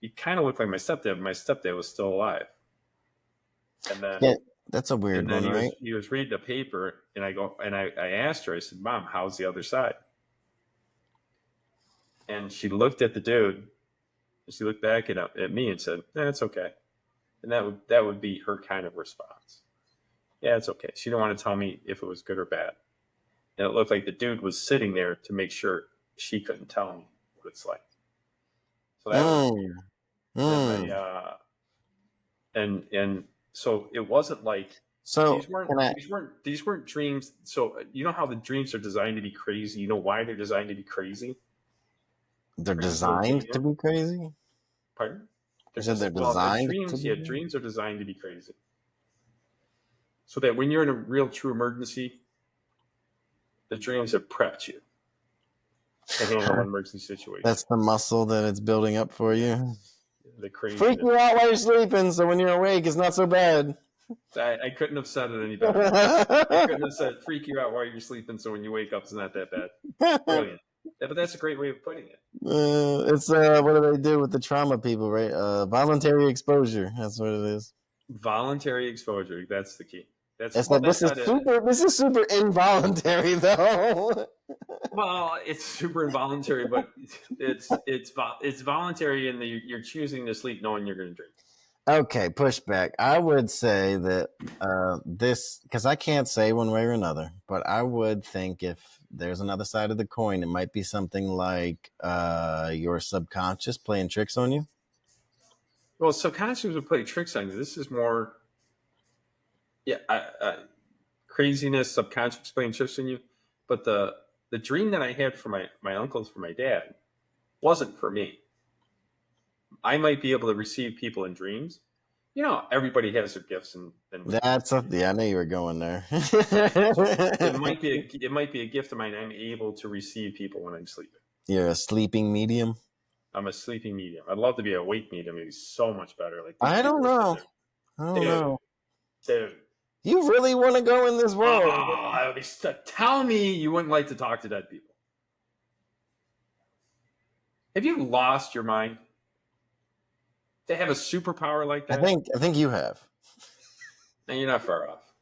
He kind of looked like my stepdad, but my stepdad was still alive. And then that's a weird one, right? He was reading a paper, and I asked her, I said, Mom, how's the other side? And she looked at the dude, and she looked back at me and said, it's okay. And that would be her kind of response. Yeah, it's okay. She didn't want to tell me if it was good or bad. And it looked like the dude was sitting there to make sure she couldn't tell me what it's like. So that was and so it wasn't like these weren't dreams. So you know how the dreams are designed to be crazy? You know why they're designed to be crazy? They're designed to be crazy? Pardon? Dreams are designed to be crazy. So that when you're in a real true emergency, the dreams have prepped you to handle an emergency situation. That's the muscle that it's building up for you. The crazy. Freak you out while you're sleeping, so when you're awake, it's not so bad. I couldn't have said it any better. I couldn't have said freak you out while you're sleeping, so when you wake up, it's not that bad. Brilliant. Yeah, but that's a great way of putting it. It's what do they do with the trauma people, right? Voluntary exposure. That's what it is. Voluntary exposure. That's the key. This is super involuntary, though. Well, it's super involuntary, but it's voluntary, and you're choosing to sleep knowing you're going to drink. Okay, pushback. I would say that this, because I can't say one way or another, but I would think if there's another side of the coin, it might be something like your subconscious playing tricks on you. Well, subconscious would play tricks on you. This is more, craziness, subconscious playing tricks on you. But the dream that I had for my uncles, for my dad, wasn't for me. I might be able to receive people in dreams, everybody has their gifts, and I knew you were going there. right. So it might be a gift of mine. I'm able to receive people when I'm sleeping. You're a sleeping medium. I'm a sleeping medium. I'd love to be a awake medium. It'd be so much better. Like these I don't people are know. sitting I don't there, know. dude. You really want to go in this world? I would be tell me you wouldn't like to talk to dead people. Have you lost your mind to have a superpower like that? I think you have. No, you're not far off.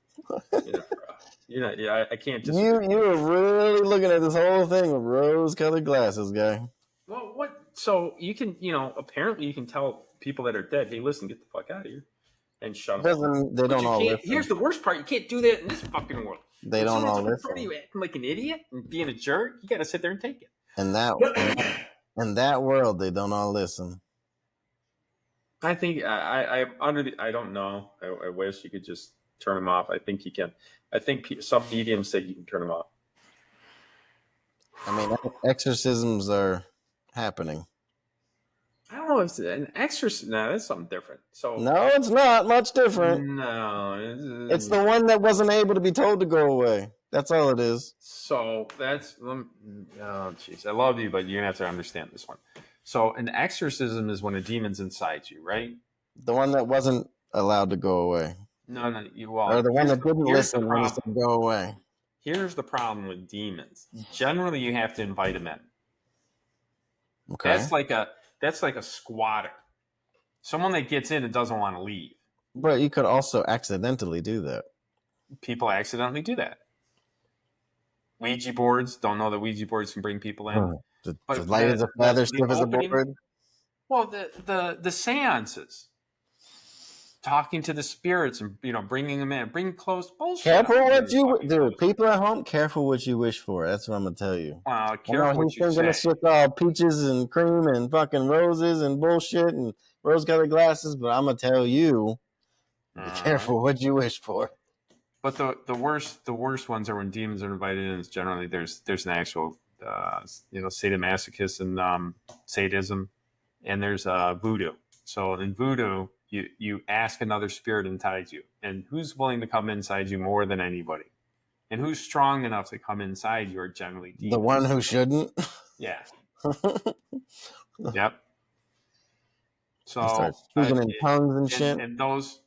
You're not far off. You're not. Yeah, I can't just. You were really looking at this whole thing with rose-colored glasses, guy. Well, what? So you can, apparently you can tell people that are dead, hey, listen, get the fuck out of here and shut them up. They don't all listen. Here's the worst part: you can't do that in this fucking world. They don't all listen. In listen. front of you acting like an idiot and being a jerk, you got to sit there and take it. In that world, they don't all listen. I think I don't know. I wish you could just turn them off. I think you can. I think some mediums say you can turn them off. I mean, exorcisms are happening. I don't know if it's an exorcism. No, that's something different. So no, it's not much different. No, it's the one that wasn't able to be told to go away. That's all it is. So that's oh jeez, I love you, but you're gonna have to understand this one. So an exorcism is when a demon's inside you, right? The one that wasn't allowed to go away. No, or the one that didn't listen when he said go away. Here's the problem with demons. Generally, you have to invite them in. Okay. That's like a squatter. Someone that gets in and doesn't want to leave. But you could also accidentally do that. People accidentally do that. Ouija boards, don't know that Ouija boards can bring people in. The light as a feather, stiff as a board. Well, the seances. Talking to the spirits and bringing them in, bring close bullshit. Careful what you do. People at home, careful what you wish for. That's what I'm gonna tell you. Careful what you say. He's thinking all peaches and cream and fucking roses and bullshit and rose-colored glasses, but I'm gonna tell you, be careful what you wish for. But the worst ones are when demons are invited in. Is generally there's an actual sadomasochist and sadism, and there's voodoo. So in voodoo, you ask another spirit inside you, and who's willing to come inside you more than anybody, and who's strong enough to come inside you are generally demons. The one who shouldn't. Yeah. Yep. So start speaking in tongues and shit, and those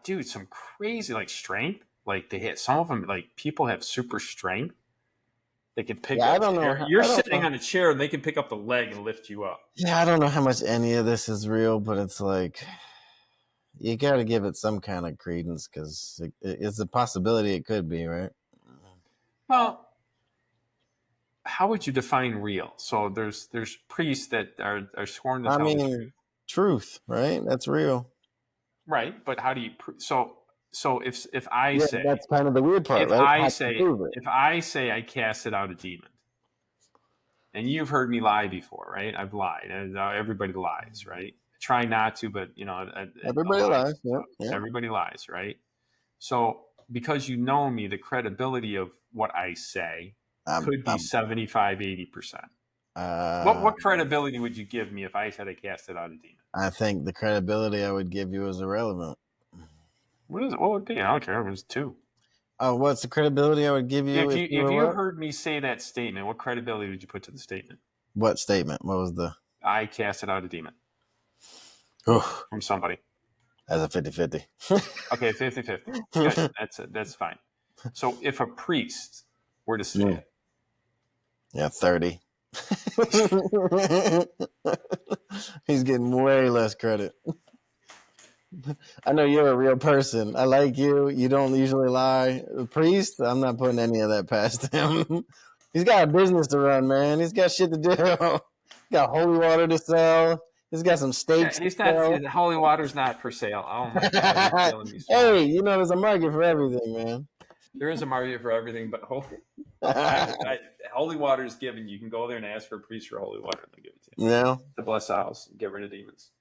dude, some crazy strength. Like they hit some of them. Like people have super strength. They can pick up. I don't know. You're sitting on a chair and they can pick up the leg and lift you up. Yeah, I don't know how much any of this is real, but it's like you got to give it some kind of credence because it's a possibility it could be, right? Well, how would you define real? So there's priests that are sworn to tell the truth, right? That's real, right? But how do you? So if I say that's kind of the weird part, right? If I say I casted out a demon, and you've heard me lie before, right? I've lied, and everybody lies, right? I try not to, but everybody lies. Yeah. Everybody lies, right? So because you know me, the credibility of what I say could be 75-80%. What credibility would you give me if I said I casted out a demon? I think the credibility I would give you is irrelevant. What would it be? I don't care. It was 2. Oh, what's the credibility I would give you? If you heard me say that statement, what credibility would you put to the statement? What statement? What was the? I casted out a demon. Oof. From somebody. As a 50-50. Okay, 50-50. Good. That's fine. So if a priest were to say it. Yeah, 30. He's getting way less credit. I know you're a real person. I like you. You don't usually lie. The priest, I'm not putting any of that past him. He's got a business to run, man. He's got shit to do. He's got holy water to sell. He's got some steaks. Yeah, holy water's not for sale. Oh my God! Hey, there's a market for everything, man. There is a market for everything, but holy water is given. You can go there and ask for a priest for holy water, and they'll give it to you. Yeah. To bless the house and get rid of demons.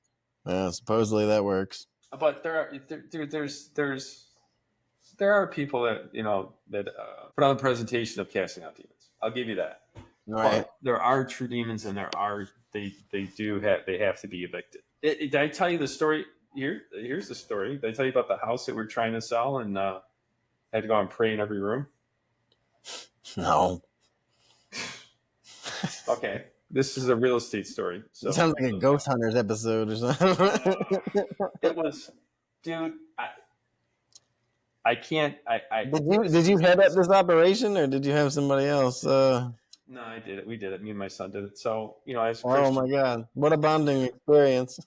Yeah, supposedly that works. But there are people that that put on the presentation of casting out demons. I'll give you that. Right. But there are true demons, and they have to be evicted. Did I tell you the story? here's the story. Did I tell you about the house that we're trying to sell and had to go and pray in every room? No. Okay, this is a real estate story. It So sounds like a Ghost Hunters episode or something. it was, dude. I can't. Did you head up this operation or did you have somebody else? No, I did it. We did it. Me and my son did it. So as a Oh Christian. my God. What a bonding experience.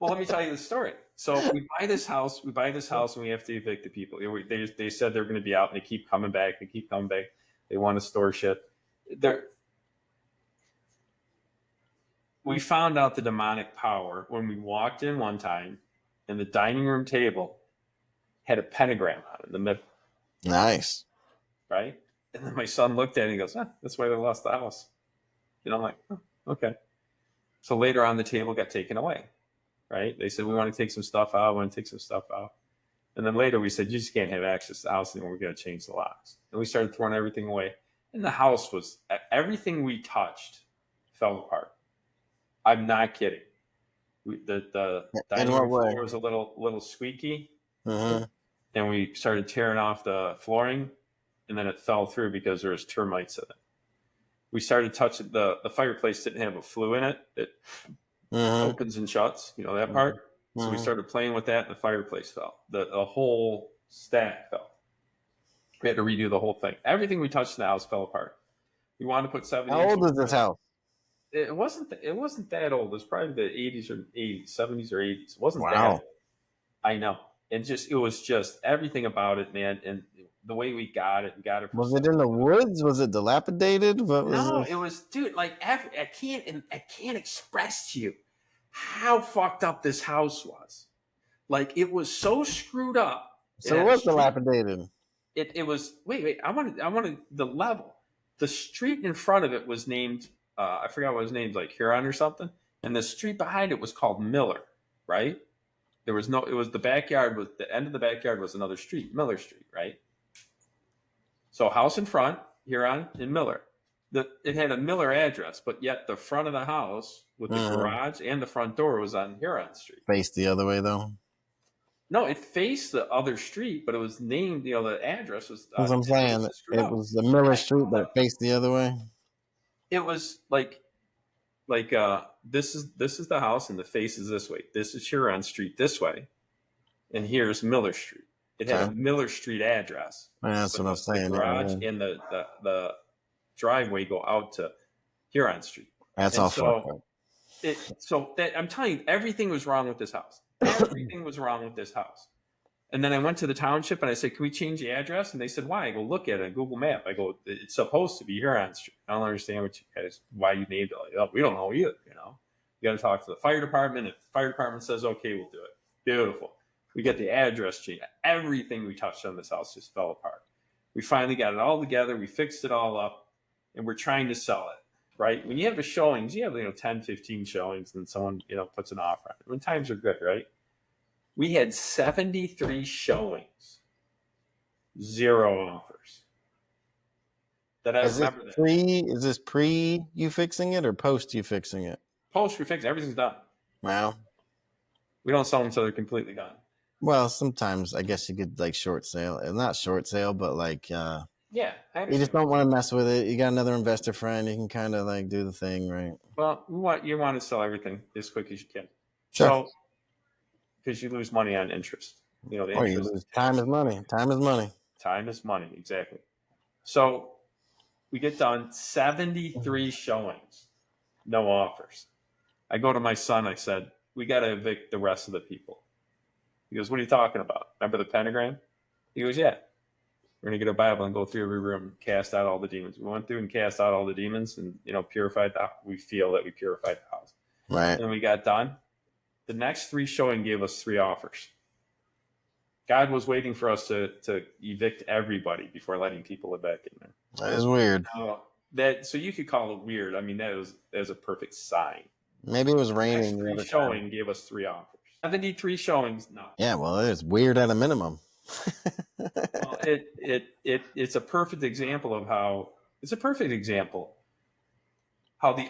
Well, let me tell you the story. So we buy this house. And we have to evict the people. They said they're going to be out, and they keep coming back. They want to store shit. We found out the demonic power when we walked in one time, and the dining room table had a pentagram on it in the middle. Nice. Right? And then my son looked at it and he goes, that's why they lost the house. I'm like, oh, okay. So later on, the table got taken away. Right? They said, we want to take some stuff out. And then later we said, you just can't have access to the house anymore. We're going to change the locks. And we started throwing everything away. And the house was, everything we touched fell apart. I'm not kidding. The dining room floor was a little squeaky. Mm-hmm. And we started tearing off the flooring. And then it fell through because there was termites in it. We started touching, the fireplace didn't have a flue in it. It opens and shuts, that part. Mm-hmm. So we started playing with that, and the fireplace fell. The whole stack fell. We had to redo the whole thing. Everything we touched in the house fell apart. We wanted to put 70. How old is this house? It wasn't that old. It was probably the 80s or 80s, 70s or 80s. It wasn't that old. I know. And it was just everything about it, man. And the way we got it. Was it in the woods? Was it dilapidated? No, it was, dude. Like I can't express to you how fucked up this house was. Like it was so screwed up. So it was dilapidated. It was. Wait. I wanted the level. The street in front of it was named. I forgot what it was named, like Huron or something. And the street behind it was called Miller. Right. There was no. It was the backyard. Was the end of the backyard was another street, Miller Street. Right. So house in front, Huron and Miller. It had a Miller address, but yet the front of the house with the garage and the front door was on Huron Street. Faced the other way, though? No, it faced the other street, but it was named, the address was... That's what I'm saying. It was the Miller Street, but it faced the other way? It was like this is the house, and the face is this way. This is Huron Street this way, and here's Miller Street. It had a Miller Street address. That's what I'm saying. The garage and the driveway go out to Huron Street. That's all fucked up. I'm telling you, everything was wrong with this house. Everything was wrong with this house. And then I went to the township and I said, can we change the address? And they said, why? I go, look at it on Google Map. I go, it's supposed to be Huron Street. I don't understand why you named it like that. We don't know either, You got to talk to the fire department. If the fire department says, okay, we'll do it. Beautiful. We get the address change. Everything we touched on this house just fell apart. We finally got it all together. We fixed it all up, and we're trying to sell it, right? When you have the showings, you have 10, 15 showings, and someone puts an offer on it. When times are good, right? We had 73 showings, 0 offers. Is this pre you fixing it or post you fixing it? Post we fixed. Everything's done. Wow. We don't sell them until they're completely done. Well, sometimes I guess you could short sale. Not short sale, but yeah, you just don't want to mess with it. You got another investor friend. You can kind of do the thing, right? Well, you want to sell everything as quick as you can. Sure. So, because you lose money on interest. You lose time is money. Time is money. Time is money, exactly. So we get done, 73 showings, no offers. I go to my son. I said, we got to evict the rest of the people. He goes, what are you talking about? Remember the pentagram? He goes, yeah. We're going to get a Bible and go through every room, cast out all the demons. We went through and cast out all the demons and, purified we feel that we purified the house. Right. And we got done. The next 3 showing gave us 3 offers. God was waiting for us to evict everybody before letting people live back in there. That is weird. So you could call it weird. I mean, that was a perfect sign. Maybe it was raining. The next 3 showing gave us 3 offers. 73 showings, no. Yeah, well, it's weird at a minimum. Well, it's a perfect example of how the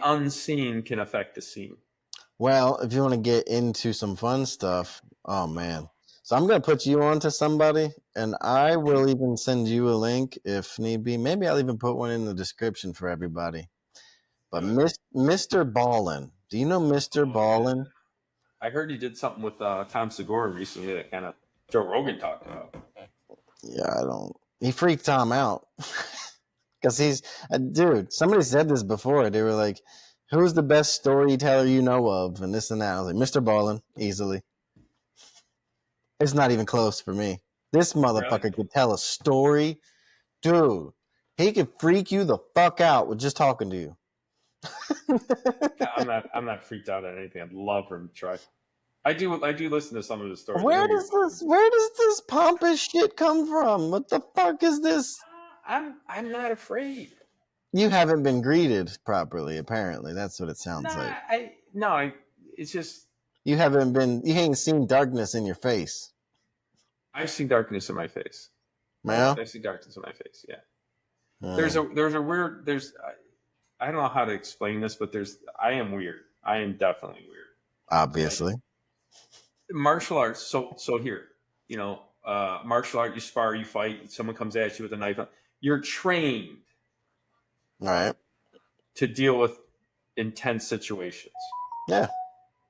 unseen can affect the seen. Well, if you want to get into some fun stuff, oh man. So I'm going to put you on to somebody, and I will even send you a link if need be. Maybe I'll even put one in the description for everybody. But Mr. Ballin, do you know Mr. Ballin? I heard he did something with Tom Segura recently that kind of Joe Rogan talked about. Yeah, I don't. He freaked Tom out because he's dude. Somebody said this before. They were like, "Who's the best storyteller you know of?" And this and that. I was like, "Mr. Ballin, easily." It's not even close for me. This motherfucker Really? could tell a story, dude. He could freak you the fuck out with just talking to you. I'm not freaked out at anything. I'd love for him to try. I do listen to some of his stories. I know Where what you're does talking this? Where does this pompous shit come from? What the fuck is this? I'm not afraid. You haven't been greeted properly. Apparently, that's what it sounds like. It's just You haven't been. You ain't seen darkness in your face. I've seen darkness in my face. Yeah. I see darkness in my face. Yeah. Uh, There's a weird I don't know how to explain this, but I am weird. I am definitely weird. obviously. Like, martial arts. So here, martial art. You spar, you fight. Someone comes at you with a knife. You're trained All right. to deal with intense situations. Yeah.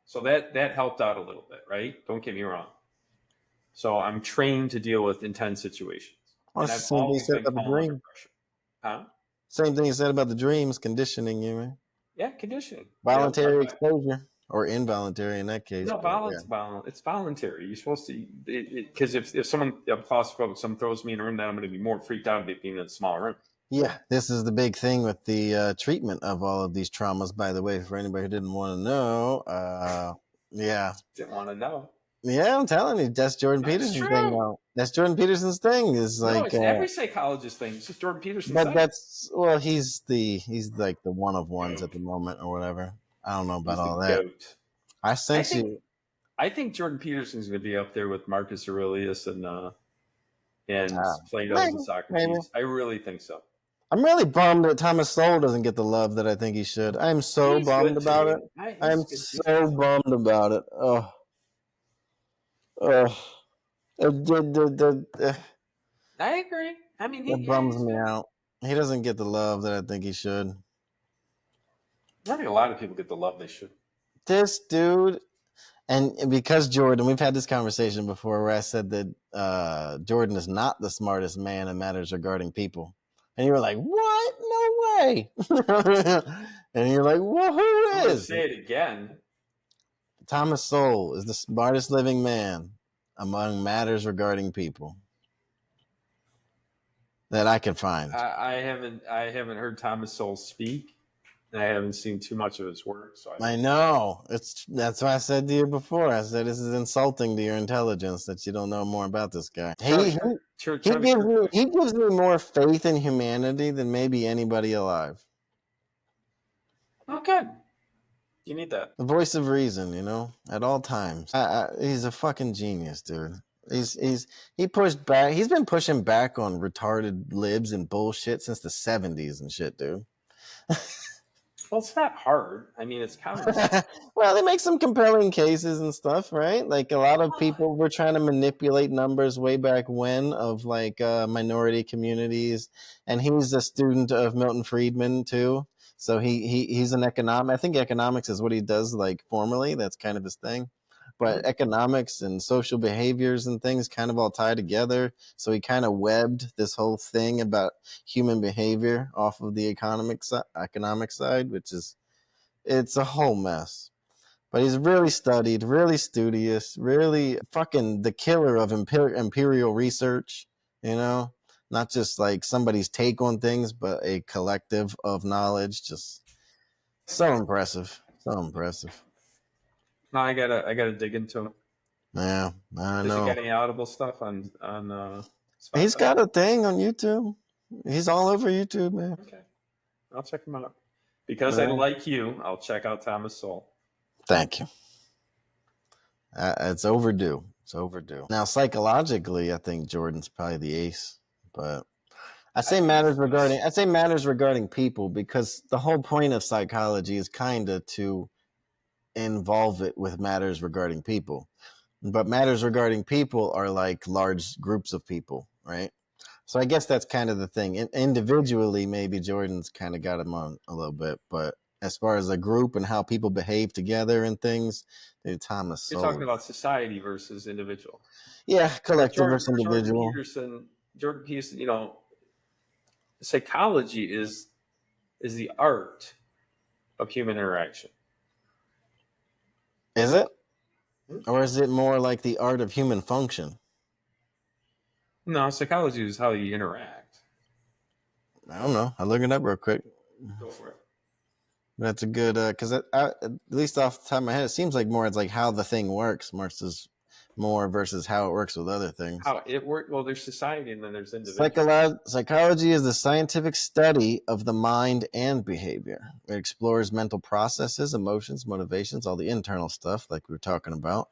So that helped out a little bit, right? Don't get me wrong. So I'm trained to deal with intense situations, Well, and that's the I've same thing you always said been about the calm under dream. pressure. Huh? Same thing you said about the dreams conditioning you, man. Yeah, conditioning. Voluntary exposure or involuntary in that case. No, But yeah. it's voluntary. You're supposed to, because if someone, I'm claustrophobic, someone throws me in a room, then I'm going to be more freaked out about being in a smaller room. Yeah, this is the big thing with the treatment of all of these traumas. By the way, for anybody who didn't want to know, yeah, Didn't want to know. yeah, I'm telling you, that's Jordan That's Peterson's thing true. now. That's Jordan Peterson's thing. Is No, like, it's every psychologist thing. It's just Jordan Peterson's but thing. that's well, he's like the one of ones at Goat. the moment or whatever. I don't know about He's the all that. goat. I I sent think you. I think Jordan Peterson's going to be up there with Marcus Aurelius and Plato's and Maybe. Socrates. I really think so. I'm really bummed that Thomas Sowell doesn't get the love that I think he should. I'm so He's bummed good about it. too. I'm He's good so too. bummed about it. Oh, oh. I agree. I mean, That bums he's me good. out. He doesn't get the love that I think he should. I think a lot of people get the love they should. This dude, and because Jordan, we've had this conversation before where I said that Jordan is not the smartest man in matters regarding people. And you were like, what? No way. And you're like, well, who I'm going to is? say it again. Thomas Sowell is the smartest living man among matters regarding people that I can find. I haven't heard Thomas Sowell speak. I haven't seen too much of his work, so I know. That's why I said to you before. I said this is insulting to your intelligence that you don't know more about this guy. He Charlie Kirk. he gives me more faith in humanity than maybe anybody alive. Oh, good. You need that. The voice of reason, at all times. He's a fucking genius, dude. He pushed back. He's been pushing back on retarded libs and bullshit since the 70s and shit, dude. Well, it's not hard. I mean, it's common sense. Well, they make some compelling cases and stuff, right? Like a lot of people were trying to manipulate numbers way back when of like minority communities, and he's a student of Milton Friedman too. So he's an economic. I think economics is what he does like formally. That's kind of his thing. But economics and social behaviors and things kind of all tie together. So he kind of webbed this whole thing about human behavior off of the economic side, which is it's a whole mess. But he's really studied, really studious, really fucking the killer of imperial research, not just like somebody's take on things, but a collective of knowledge. Just so impressive. So impressive. No, I gotta dig into it. Yeah, I Does he know. got any Audible stuff on He's Spotify? got a thing on YouTube. He's all over YouTube, man. Okay, I'll check him out. Because I Yeah. like you, I'll check out Thomas Sowell. Thank you. It's overdue. It's overdue. Now, psychologically, I think Jordan's probably the ace, but I say matters regarding people because the whole point of psychology is kind of to involve it with matters regarding people. But matters regarding people are like large groups of people, right? So I guess that's kind of the thing. Individually, maybe Jordan's kind of got him on a little bit, but as far as a group and how people behave together and things, dude, Thomas You're talking Sowell. about society versus individual. Yeah, Well, collective versus individual. Jordan Peterson, psychology is the art of human interaction. Is it? Or is it more like the art of human function? No, psychology is how you interact. I don't know. I'll look it up real quick. Go for it. That's a good, because at least off the top of my head, it seems like more it's like how the thing works versus how it works with other things. How it works? Well, there's society and then there's individual. Psychology is the scientific study of the mind and behavior. It explores mental processes, emotions, motivations, all the internal stuff like we were talking about.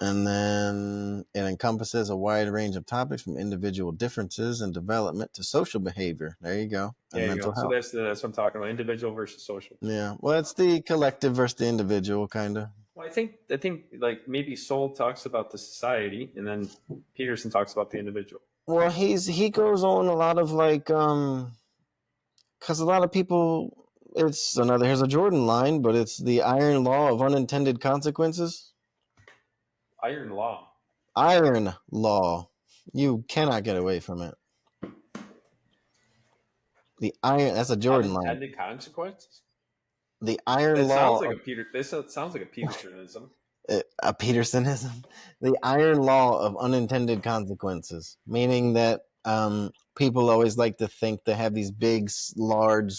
And then it encompasses a wide range of topics from individual differences and development to social behavior. There you go. And There you mental go. So health. that's what I'm talking about: individual versus social. Yeah. Well, it's the collective versus the individual, kind of. Well, I think like maybe Sowell talks about the society, and then Peterson talks about the individual. Well, he goes on a lot of like because a lot of people, here's a Jordan line, but it's the iron law of unintended consequences. Iron law. Iron law. You cannot get away from it. The iron, that's a Jordan line. Unintended consequences. The iron That sounds law like of a Peter. This sounds like a Petersonism. a Petersonism. The iron law of unintended consequences, meaning that people always like to think they have these big, large,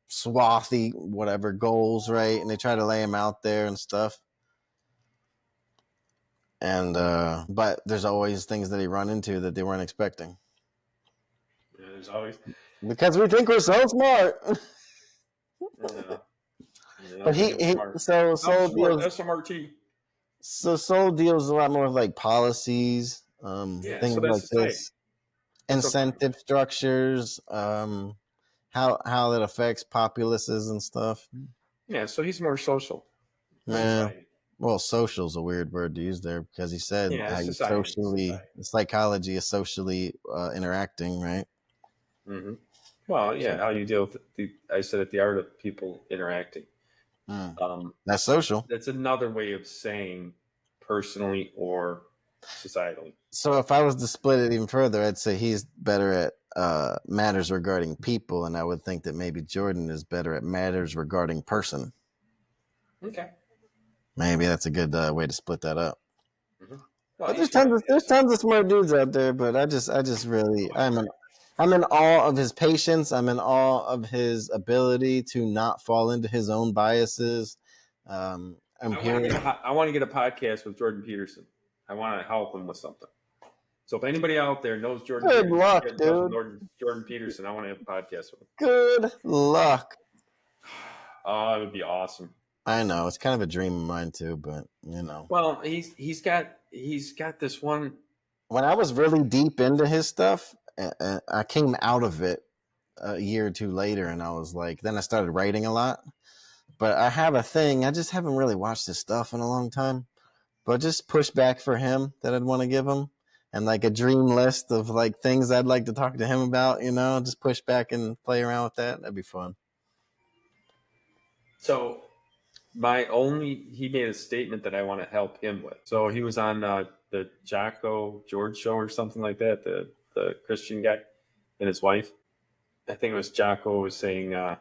swathy, whatever goals, right? And they try to lay them out there and stuff. And but there's always things that they run into that they weren't expecting. Yeah, there's always. Because we think we're so smart. Yeah. But he so I'm Soul smart. deals SMRT. so Soul deals a lot more with like policies, Yeah. things So that's like society. this, That's what I'm talking incentive structures, how that affects populaces and stuff. about. Yeah. So he's more social. Man, Society. well, social's a weird word to use there because he said Yeah. how It's you society. socially, Society. psychology is socially interacting, right? Mm-hmm. Well, yeah. So, How you deal with I said it. The art of people interacting. Um, that's social. that's another way of saying personally or societally. So if I was to split it even further, I'd say he's better at matters regarding people, and I would think that maybe Jordan is better at matters regarding person. Okay. Maybe that's a good way to split that up. Mm-hmm. Well, But each one there's is. tons of smart dudes out there. But I just really, I'm in awe of his patience. I'm in awe of his ability to not fall into his own biases. I'm hearing. I want to get a podcast with Jordan Peterson. I want to help him with something. So if anybody out there knows Jordan Good Peterson, luck, get in touch with dude. Jordan Peterson. I want to have a podcast with him. Good luck. Oh, it would be awesome. I know it's kind of a dream of mine too, but you know. Well, he's got this one. When I was really deep into his stuff, I came out of it a year or two later, and I was like, then I started writing a lot. But I have a thing. I just haven't really watched his stuff in a long time. But just push back for him that I'd want to give him, and like a dream list of like things I'd like to talk to him about. You know, just push back and play around with that. That'd be fun. So he made a statement that I want to help him with. So he was on the Jocko George show or something like that. The Christian guy and his wife. I think it was Jocko was saying, "Hey,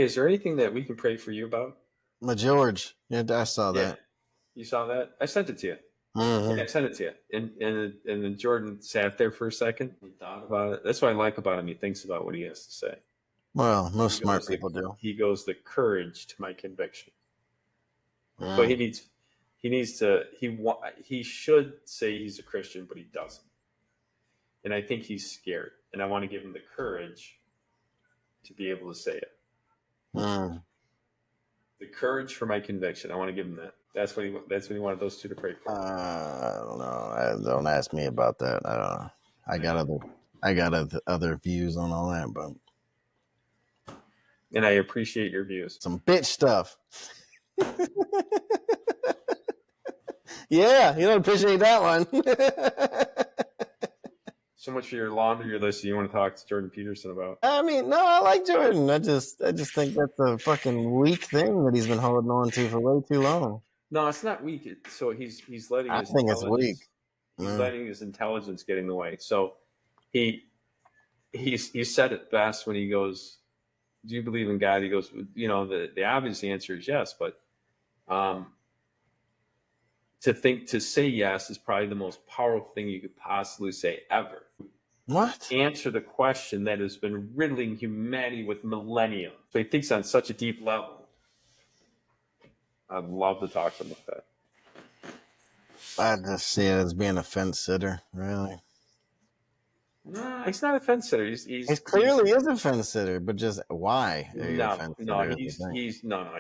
is there anything that we can pray for you about?" My George, yeah, I saw Yeah, that. you saw that. I sent it to you. Yeah, Mm-hmm. I sent it to you. And then Jordan sat there for a second. He thought about it. That's what I like about him. He thinks about what he has to say. Well, most He smart goes people do. the courage to my conviction. So Mm. he should say he's a Christian, but he doesn't. And I think he's scared. And I want to give him the courage to be able to say it. Mm. The courage for my conviction. I want to give him that. That's what he wanted those two to pray for. I don't know. Don't ask me about that. I don't know. I got other views on all that, but And I appreciate your views. Some bitch stuff. Yeah, you don't appreciate that one. So much for your laundry list you want to talk to Jordan Peterson about. I mean, no, I like Jordan. I just think that's a fucking weak thing that he's been holding on to for way too long. No, it's not weak. So he's letting I his think it's weak. intelligence. He's letting his intelligence get in the way. So he said it best when he goes, "Do you believe in God?" He goes, the obvious answer is yes, but to say yes is probably the most powerful thing you could possibly say ever. What? Answer the question that has been riddling humanity with millennia. So he thinks on such a deep level. I'd love to talk to him about that. I just see it as being a fence sitter, really. No, he's not a fence sitter. He clearly is a fence sitter, but just why are you a fence no, sitter?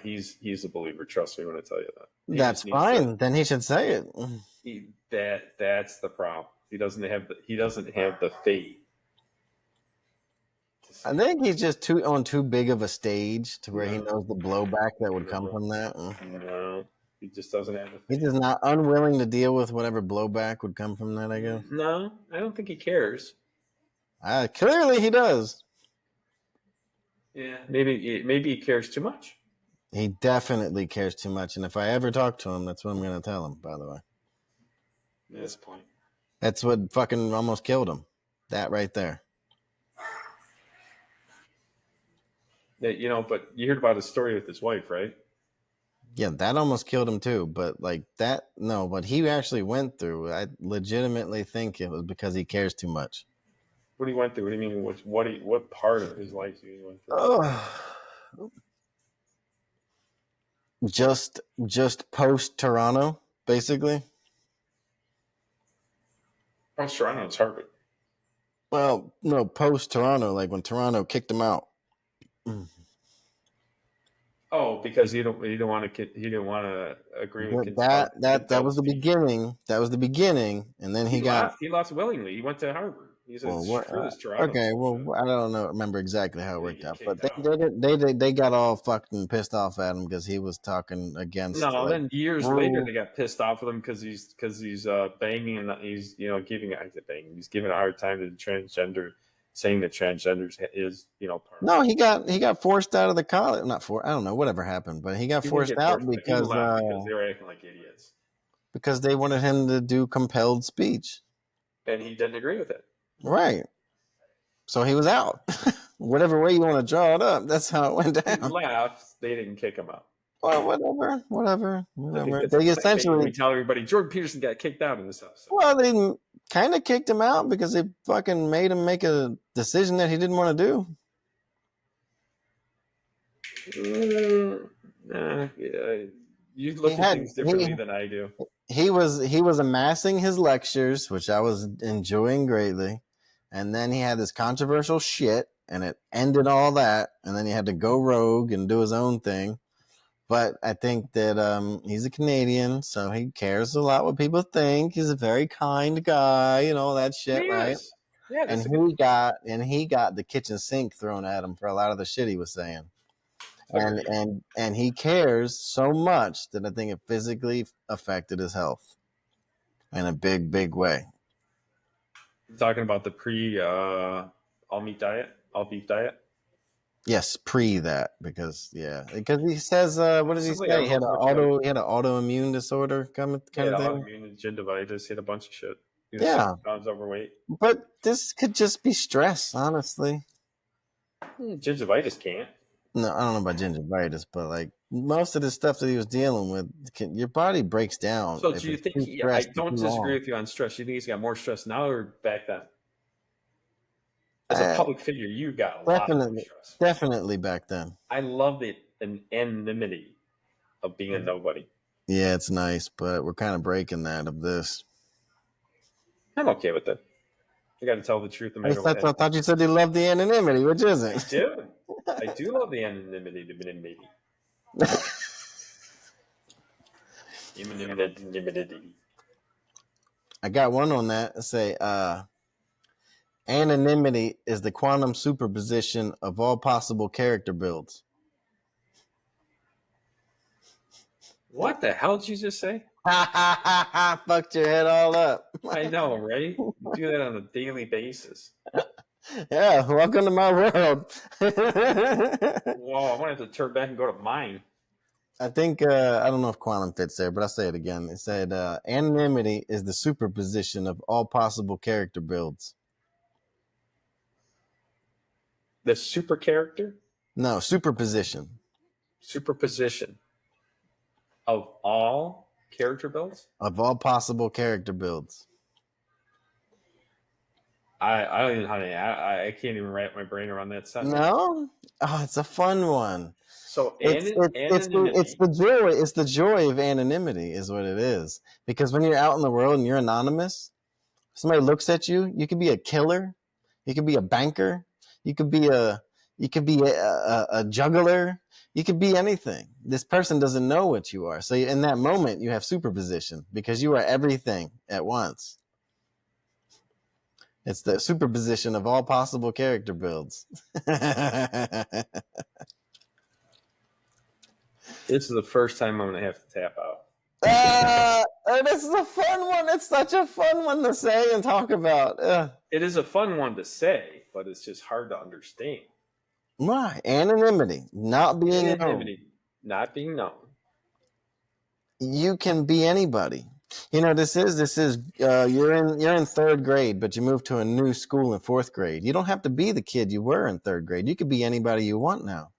he's a believer. Trust me when I tell you that. That's fine. Then he should say it. That's the problem. He doesn't have the faith. I think he's just on too big of a stage to where he knows the blowback that would come from that. No, he just doesn't have the faith. He's just not unwilling to deal with whatever blowback would come from that, I guess. No, I don't think he cares. Clearly he does. Yeah, maybe he cares too much. He definitely cares too much, and if I ever talk to him, that's what I'm going to tell him, by the way. That's the point. That's what fucking almost killed him. That right there. Yeah, but you heard about his story with his wife, right? Yeah, that almost killed him too. But what he actually went through, I legitimately think it was because he cares too much. What he went through? What do you mean? What part of his life he went through? Just post Toronto, basically. Post Toronto, it's Harvard. Well, no, post Toronto, like when Toronto kicked him out. Oh, because he didn't want to agree with that was the beginning. That was the beginning, and then he left willingly. He went to Harvard. He said, "Screw this Toronto." Okay, well, I don't remember exactly how it worked out, but they got all fucking pissed off at him because he was talking against. No, then years later they got pissed off with him because he's banging and he's giving a hard time to the transgender, saying that transgenders is part. No, he got forced out of the college. Not for I don't know whatever happened, but he got forced out because they were acting like idiots. Because they wanted him to do compelled speech, and he didn't agree with it. Right. So he was out. Whatever way you want to draw it up, that's how it went down. He left. They didn't kick him out. Well, whatever. They essentially tell everybody Jordan Peterson got kicked out of this house. Well, they kind of kicked him out because they fucking made him make a decision that he didn't want to do. You look at things differently than I do. He was amassing his lectures, which I was enjoying greatly, and then he had this controversial shit, and it ended all that, and then he had to go rogue and do his own thing. But I think that he's a Canadian, so he cares a lot what people think. He's a very kind guy, that shit, right? Yeah, and he got the kitchen sink thrown at him for a lot of the shit he was saying. And he cares so much that I think it physically affected his health in a big, big way. You're talking about the all beef diet? Yes, that because he says what does he say? He had an autoimmune disorder kind of thing. Autoimmune gingivitis. He had a bunch of shit. He was 60 pounds overweight. But this could just be stress, honestly. Gingivitis can't. No, I don't know about gingivitis, but like most of the stuff that he was dealing with, your body breaks down. So do you think? I don't disagree with you on stress. You think he's got more stress now or back then? As a public figure, you got a lot of stress. Definitely back then. I love the anonymity of being a nobody. Yeah, it's nice, but we're kind of breaking that of this. I'm okay with it. You got to tell the truth. I thought you said you loved the anonymity, which isn't. I do. I do love the anonymity. I got one on that. Say, Anonymity is the quantum superposition of all possible character builds. What the hell did you just say? Ha ha ha ha! Fucked your head all up. I know, right? You do that on a daily basis. Yeah, welcome to my world. Whoa, I'm gonna have to turn back and go to mine. I think I don't know if quantum fits there, but I'll say it again. It said anonymity is the superposition of all possible character builds. The super character? No, superposition. Superposition of all character builds? Of all possible character builds. I don't even know how to. I can't even wrap my brain around that sentence. No? Oh, it's a fun one. So It's the joy of anonymity is what it is. Because when you're out in the world and you're anonymous, somebody looks at you, you could be a killer, you could be a banker, you could be a juggler, you could be anything. This person doesn't know what you are. So in that moment you have superposition because you are everything at once. It's the superposition of all possible character builds. This is the first time I'm going to have to tap out. This is a fun one. It's such a fun one to say and talk about. It is a fun one to say, but it's just hard to understand. Why? Anonymity, not being Anonymity, known. not being known. You can be anybody. You know, this is you're in third grade, but you moved to a new school in fourth grade. You don't have to be the kid you were in third grade. You could be anybody you want now.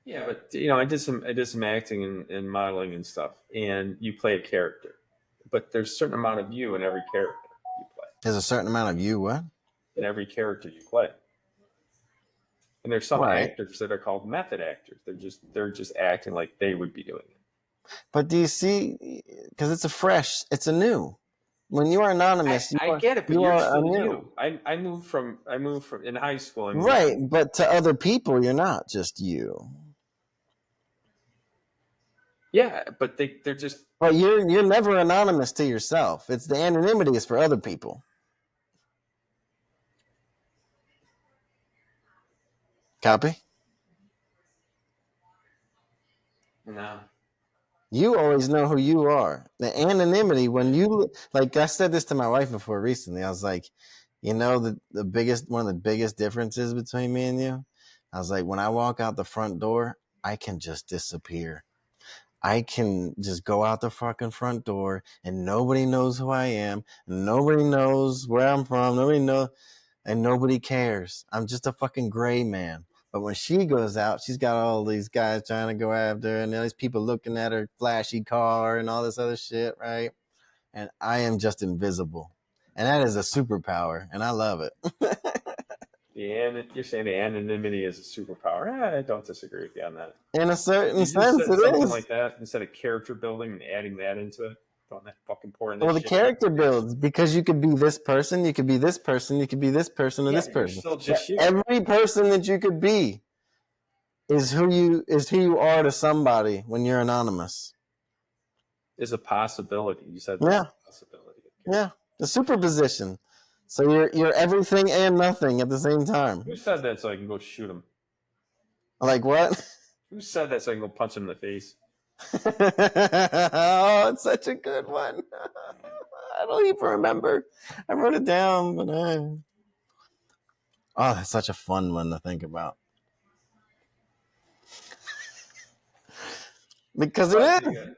Yeah, but I did some acting and modeling and stuff, and you play a character, but there's a certain amount of you in every character you play. There's a certain amount of you, what? In every character you play. And there's some actors that are called method actors. They're just acting like they would be doing it. But do you see? Because it's a new. When you are anonymous, I get it, but you're still you. I moved from in high school. Right, but to other people, you're not just you. Yeah, but they're just. But you're never anonymous to yourself. It's the anonymity is for other people. Copy? No. You always know who you are. The anonymity, when you, like I said this to my wife before recently, I was like, you know, one of the biggest differences between me and you, I was like, when I walk out the front door, I can just disappear. I can just go out the fucking front door and nobody knows who I am. And nobody knows where I'm from. And nobody cares. I'm just a fucking gray man. But when she goes out, she's got all these guys trying to go after her and all these people looking at her flashy car and all this other shit, right? And I am just invisible. And that is a superpower, and I love it. You're saying the anonymity is a superpower. I don't disagree with you on that. In a certain sense, it is. Something like that, instead of character building and adding that into it. Don't that fucking pour in this the character builds, because you could be this person, you could be this person, you could be this person, or this person. Still just you. Every person that you could be is who you are to somebody when you're anonymous. Is a possibility. You said yeah. Possibility. Yeah, the superposition. So you're everything and nothing at the same time. Who said that so I can go shoot him? Like what? Who said that so I can go punch him in the face? Oh, it's such a good one. I don't even remember. I wrote it down, but oh, that's such a fun one to think about. Because it is.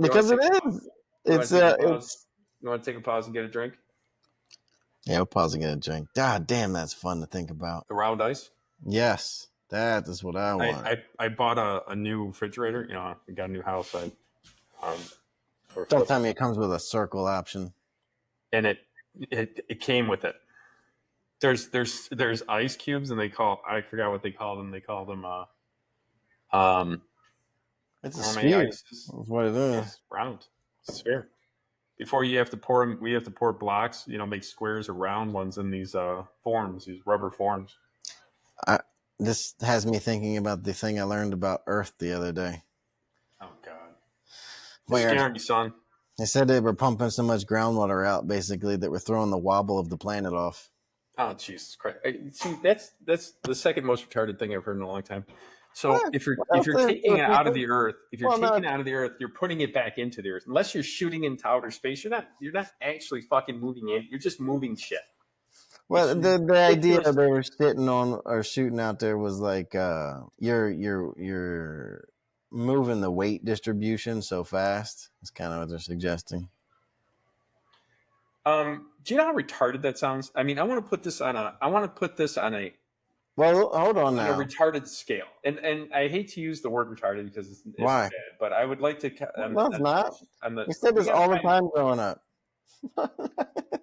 Because it is. It's You want to take a pause and get a drink? Yeah, we'll pause and get a drink. God damn, that's fun to think about. The round ice? Yes, that is what I want. I bought a new refrigerator. We got a new house. Don't tell me it comes with a circle option. And it came with it. There's ice cubes, and I forgot what they call them. They call them it's a sphere. That's what it is. It's round. It's a sphere. Before you have to pour them, we have to pour blocks, make squares or round ones in these forms, these rubber forms. This has me thinking about the thing I learned about Earth the other day. Oh, God. Weird. Scaring me, son. They said they were pumping so much groundwater out, basically, that we're throwing the wobble of the planet off. Oh, Jesus Christ! See, that's the second most retarded thing I've heard in a long time. So What? if What you're else is, taking it if you out of think, the earth, if you're well, taking no, it out of the earth, you're putting it back into the earth. Unless you're shooting into outer space, you're not actually fucking moving it. You're just moving shit. It's well, the idea ridiculous. they were shitting on or shooting out there was like you're moving the weight distribution so fast. That's kind of what they're suggesting. Do you know how retarded that sounds? I mean, I want to put this on a Well, hold on now. retarded scale, and I hate to use the word retarded because it's Why? bad, but I would like to No, it's not. on the We said we this gotta all the find. time growing up.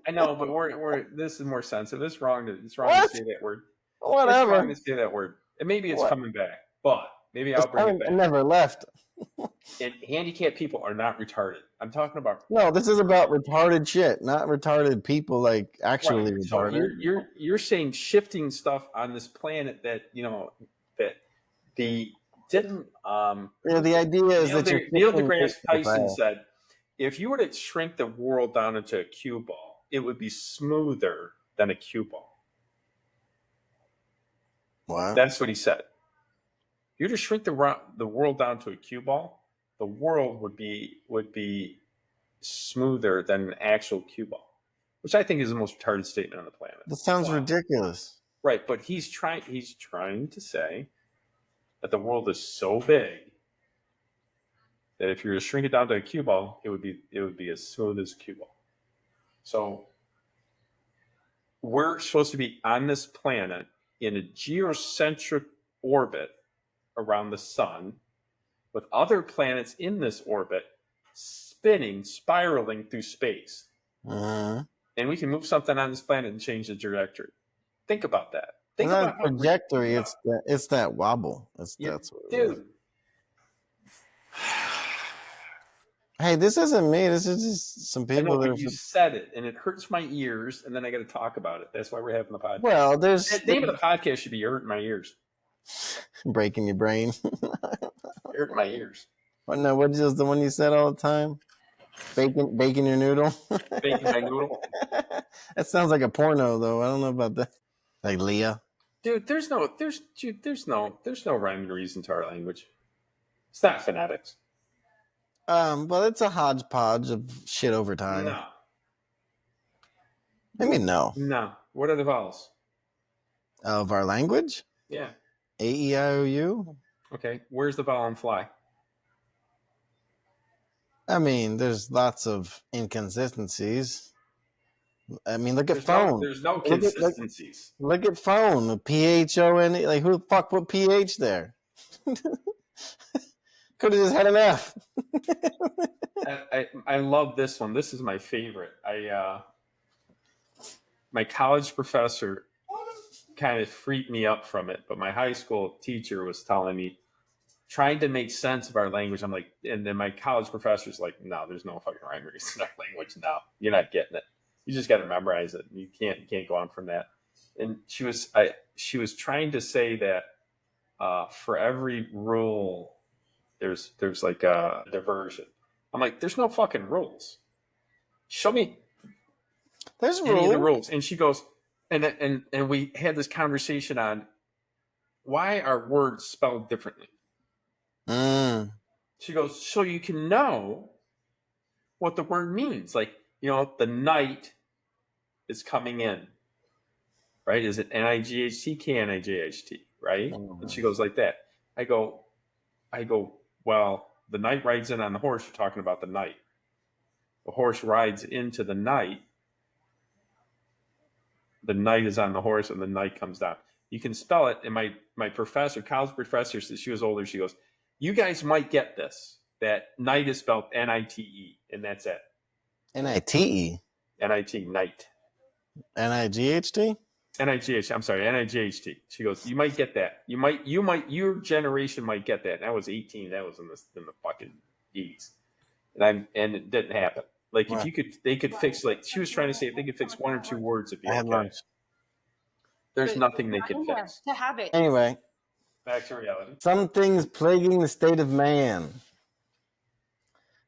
I know, but we're this is more sensitive. It's wrong to What? say that word. It's wrong Whatever. to say that word, and maybe it's What? coming back, but maybe It's I'll bring it coming. It back. never left. And handicapped people are not retarded. I'm talking about No, this is about retarded shit, not retarded people like right. actually So retarded. you're saying shifting stuff on this planet that that the didn't Yeah, the idea is that you're Neil shifting weight deGrasse so Tyson fast. said if you were to shrink the world down into a cue ball, it would be smoother than a cue ball. What? That's what he said. If you were to shrink the world down to a cue ball, the world would be smoother than an actual cue ball, which I think is the most retarded statement on the planet. That sounds But, ridiculous. right, but he's trying to say that the world is so big that if you were to shrink it down to a cue ball, it would be as smooth as a cue ball. So we're supposed to be on this planet in a geocentric orbit around the sun with other planets in this orbit spinning, spiraling through space. Uh-huh. And we can move something on this planet and change the trajectory. Think about that. It's Think not about a trajectory. It's that wobble. That's what it is. dude. Hey, this isn't me. This is just some I know, people that but are. you said it, and it hurts my ears, and then I got to talk about it. That's why we're having the podcast. Well, The there's name of the podcast should be "Hurt My Ears." breaking your brain. Hurt my ears. What? No, what is the one you said all the time? Bacon your noodle. Bacon my noodle. That sounds like a porno, though. I don't know about that. Like Leah. Dude, there's no rhyme and reason to our language. It's not phonetics. Well, it's a hodgepodge of shit over time. No. I mean, no. No. What are the vowels? Of our language? Yeah. A-E-I-O-U? Okay. Where's the vowel in fly? I mean, there's lots of inconsistencies. I mean, look at phone. There's no Look consistencies. look at phone. P-H-O-N-E. Like, who the fuck put P-H there? Could have just had an F. I love this one. This is my favorite. My college professor kind of freaked me up from it, but my high school teacher was telling me, trying to make sense of our language. I'm like, and then my college professor's like, no, there's no fucking rhyme or reason in our language. No, you're not getting it. You just got to memorize it. You can't go on from that. And she was trying to say that for every rule, there's like a diversion. I'm like, there's no fucking rules. Show me There's any of the rules. rules. And she goes, and we had this conversation on why are words spelled differently. She goes, so you can know what the word means. Like, the night is coming in, right? Is it N-I-G-H-T, K-N-I-G-H-T, right? And she goes like that. I go, well, the knight rides in on the horse. You're talking about the night. The horse rides into the night. The knight is on the horse, and the knight comes down. You can spell it. And my professor, college professor, she was older. She goes, you guys might get this. That night is spelled N-I-T-E, and that's it. N-I-T-E? N-I-T, night. N-I-G-H-T? N-I-G-H, I'm sorry, N-I-G-H-T. She goes, you might get that. Your generation might get that. And I was 18. That was in the fucking 80s. And it didn't happen. Like, Right. they could fix, like, she was trying to say if they could fix one or two words, it'd be I had okay. lunch. There's nothing they could fix. To have it. Anyway, Back to reality. some things plaguing the state of man.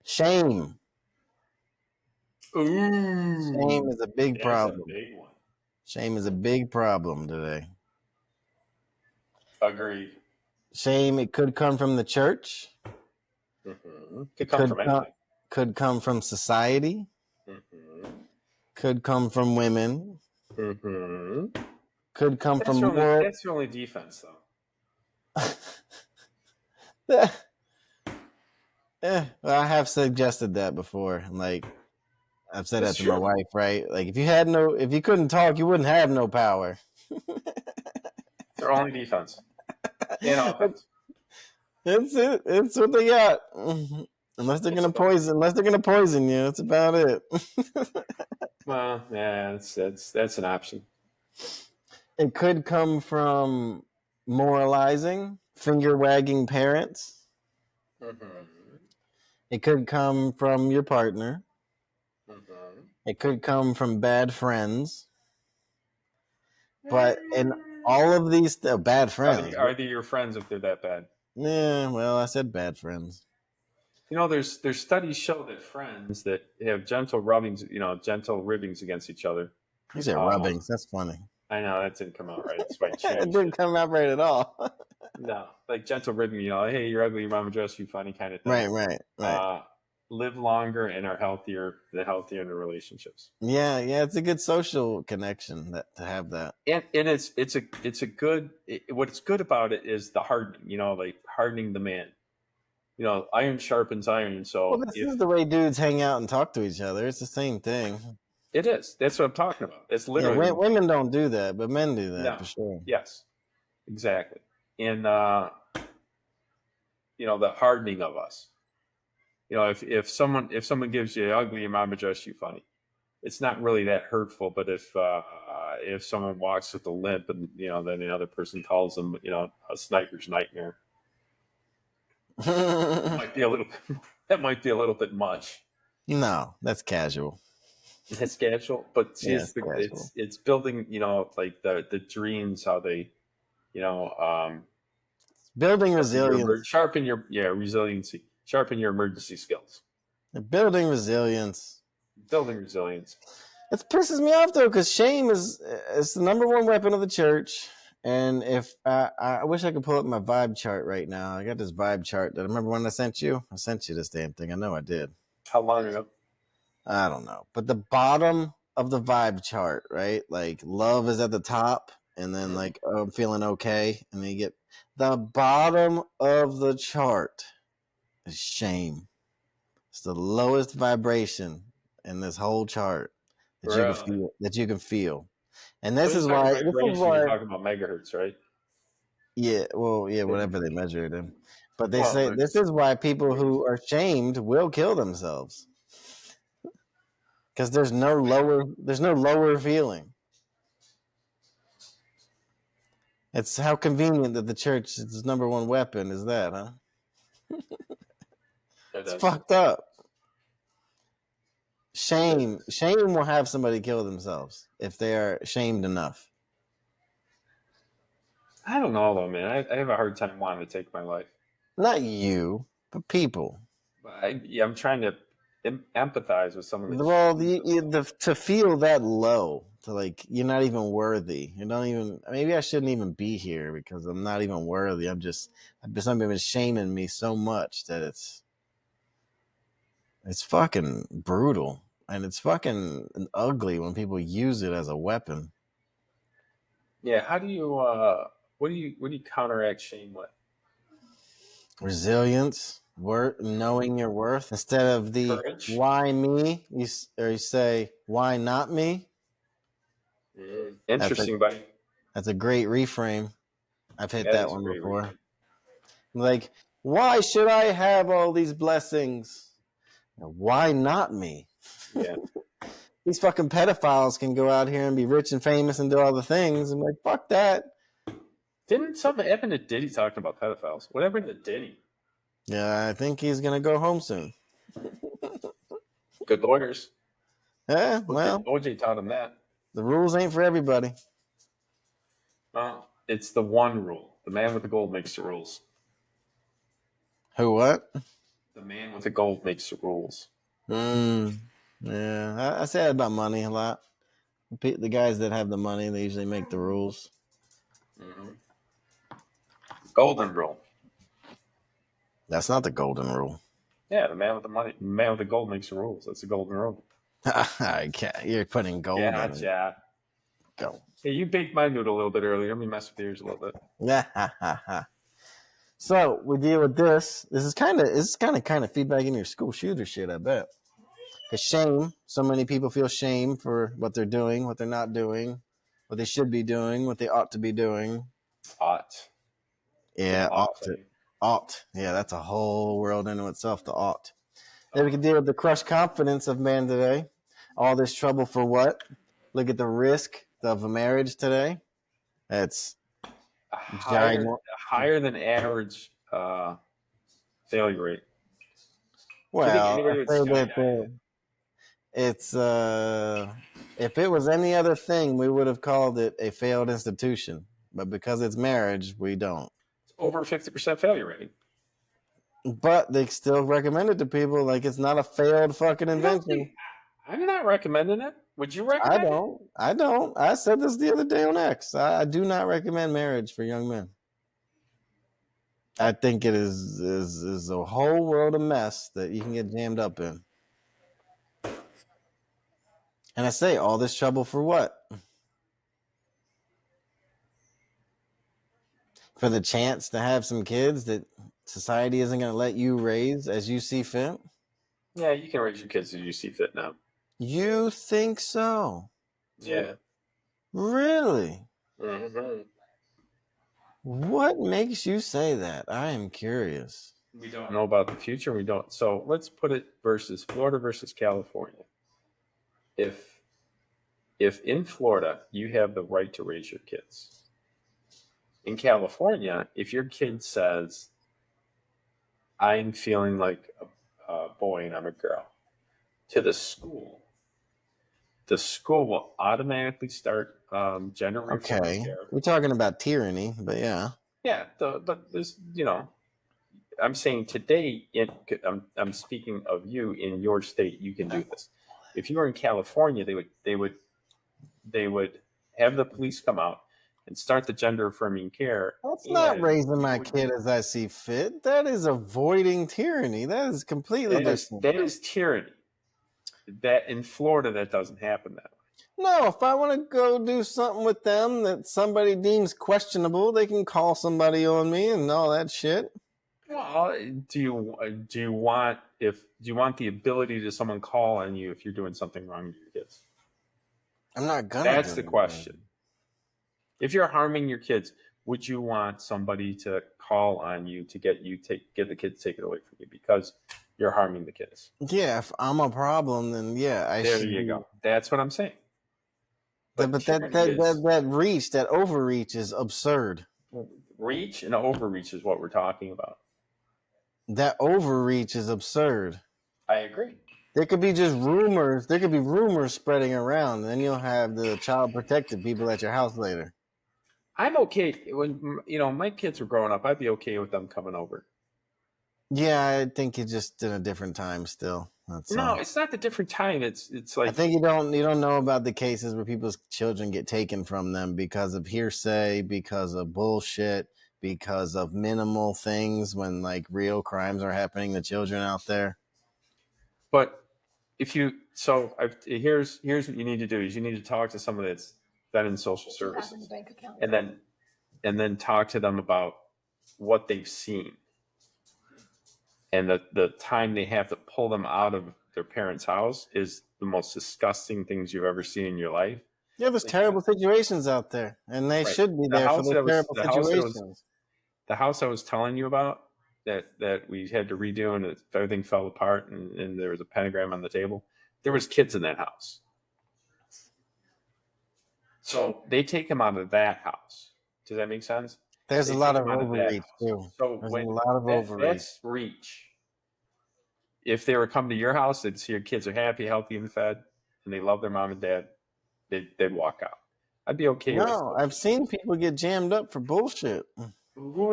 Shame. Ooh. Shame is a big That's problem. a big one. Shame is a big problem today. Agreed. Shame, it could come from the church. Could come from anything. Could come from society. Could come from women. Could come from moral. That's your only defense, though. Well, I have suggested that before. Like, I've said that to my wife, right? Like, if you couldn't talk, you wouldn't have no power. Their only defense. And offense. It's it. It's what they got. Unless they're gonna poison you, that's about it. Well, yeah, that's an option. It could come from moralizing, finger wagging parents. It could come from your partner. It could come from bad friends. But in all of these bad friends, are they your friends if they're that bad? Yeah, well, I said bad friends. You know, there's studies show that friends that have gentle ribbings against each other. You said rubbings. That's funny. I know that didn't come out right. That's why it didn't come out right at all. No, like gentle ribbing. Hey, you're ugly. Your mama dressed you funny, kind of thing. Right. Live longer and are healthier. The healthier the relationships. Yeah. It's a good social connection to have that. And it's a good. What's good about it is the hardening. Like hardening the man. Iron sharpens iron. So this is the way dudes hang out and talk to each other. It's the same thing. It is. That's what I'm talking about. It's literally. Women don't do that, but men do that for sure. Yes, exactly. And the hardening of us. If someone gives you ugly, your mama dressed you funny, it's not really that hurtful. But if someone walks with a limp and then the other person calls them a sniper's nightmare, that might be a little bit much. No, that's casual. It's casual, but see, it's building like the dreams, how they building resilience. Sharpen your resiliency. Sharpen your emergency skills. Building resilience. It pisses me off though, because shame is the number one weapon of the church. And if I wish I could pull up my vibe chart right now. I got this vibe chart that I remember when I sent you. I sent you this damn thing. I know I did. How long ago? I don't know. But the bottom of the vibe chart, right? Like love is at the top, and then like I'm feeling okay, and then you get the bottom of the chart is shame. It's the lowest vibration in this whole chart that you can feel. And this is why you're talking about megahertz, right? Yeah, well, yeah, whatever they measure it in. But they say this is why people who are shamed will kill themselves. Because there's no lower feeling. It's how convenient that the church's number one weapon is that, huh? It's fucked up. Shame will have somebody kill themselves if they are shamed enough. I don't know though, man. I have a hard time wanting to take my life. Not you, but people. I'm trying to empathize with some of the. Well, to feel that low, to like you're not even worthy. You don't even. Maybe I shouldn't even be here because I'm not even worthy. Something been shaming me so much that it's fucking brutal, and it's fucking ugly when people use it as a weapon. Yeah, how do you? What do you counteract shame with? Resilience. Knowing your worth instead of the courage. Why me, you say why not me. Interesting, buddy. That's a great reframe. I've hit that one before. Like, why should I have all these blessings? Why not me? Yeah. These fucking pedophiles can go out here and be rich and famous and do all the things. I'm like, fuck that. Didn't something happen to Diddy talking about pedophiles? What happened to Diddy? Yeah, I think he's going to go home soon. Good lawyers. Yeah, well. OJ taught him that. The rules ain't for everybody. Well, it's the one rule. The man with the gold makes the rules. Who what? The man with the gold makes the rules. Yeah, I say that about money a lot. The guys that have the money, they usually make the rules. Mm-hmm. Golden rule. That's not the golden rule. Yeah, the man with the money, the man with the gold makes the rules. That's the golden rule. I can't. You're putting gold in it. Gotcha. Go. Hey, you baked my noodle a little bit earlier. Let me mess with yours a little bit. So we deal with this. This is kind of feedback in your school shooter shit, I bet. Because shame. So many people feel shame for what they're doing, what they're not doing, what they should be doing, what they ought to be doing. Ought. Yeah, ought to. Ought. Yeah, that's a whole world into itself, the ought. Then we can deal with the crushed confidence of man today. All this trouble for what? Look at the risk of a marriage today. That's giant. Higher than average failure rate. Do you think Well, anybody I would say skydive? it's if it was any other thing, we would have called it a failed institution. But because it's marriage, we don't. It's over 50% failure rate. But they still recommend it to people like it's not a failed fucking invention. I'm not recommending it. Would you I recommend it? don't. I don't. I said this the other day on X. I do not recommend marriage for young men. I think it is a whole world of mess that you can get jammed up in. And I say all this trouble for what? For the chance to have some kids that society isn't going to let you raise as you see fit? Yeah, you can raise your kids as you see fit now. You think so? Yeah. Really? Mm-hmm. What makes you say that? I am curious. We don't know about the future. We don't. So let's put it versus Florida versus California. If in Florida you have the right to raise your kids, in California, if your kid says, "I'm feeling like a boy and I'm a girl," to the school will automatically start gender reaffirming Okay. care. We're talking about tyranny, but yeah. Yeah, but there's I'm saying today, I'm speaking of you in your state. You can do this. If you were in California, they would have the police come out and start the gender affirming care. That's not And raising my kid as I see fit. That is avoiding tyranny. That is completely different. that is tyranny. That in Florida, that doesn't happen that way. No, if I want to go do something with them that somebody deems questionable, they can call somebody on me and all that shit. Well, do you want the ability to someone call on you if you're doing something wrong to your kids? I'm not gonna. That's the question. If you're harming your kids, would you want somebody to call on you to get the kids taken away from you because you're harming the kids? Yeah, if I'm a problem, then yeah, I should. There you go. That's what I'm saying. But that reach, that overreach is absurd. Reach and overreach is what we're talking about. That overreach is absurd. I agree. There could be just rumors. There could be rumors spreading around. And then you'll have the child protective people at your house later. I'm okay when my kids were growing up. I'd be okay with them coming over. Yeah, I think it's just in a different time still. It's not the different time. It's like I think you don't know about the cases where people's children get taken from them because of hearsay, because of bullshit, because of minimal things when like real crimes are happening to children out there. But here's what you need to do is you need to talk to somebody that's been in social services, and then talk to them about what they've seen and the time they have to pull them out of their parents' house is the most disgusting things you've ever seen in your life. Yeah, there's terrible situations out there, and they should be there for those terrible situations. The house I was telling you about that we had to redo and everything fell apart and there was a pentagram on the table. There was kids in that house. So they take them out of that house. Does that make sense? There's a lot of overreach too. So there's a lot of overreach. That's reach. If they were coming to your house, they'd see your kids are happy, healthy, and fed, and they love their mom and dad, they'd walk out. I'd be okay with it. No, I've seen people get jammed up for bullshit. Who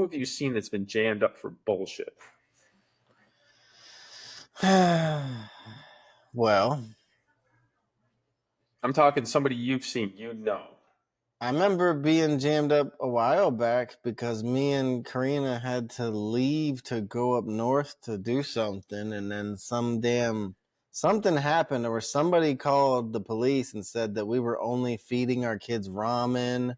have you seen that's been jammed up for bullshit? Well, I'm talking somebody you've seen, you know. I remember being jammed up a while back because me and Karina had to leave to go up north to do something, and then something happened, or somebody called the police and said that we were only feeding our kids ramen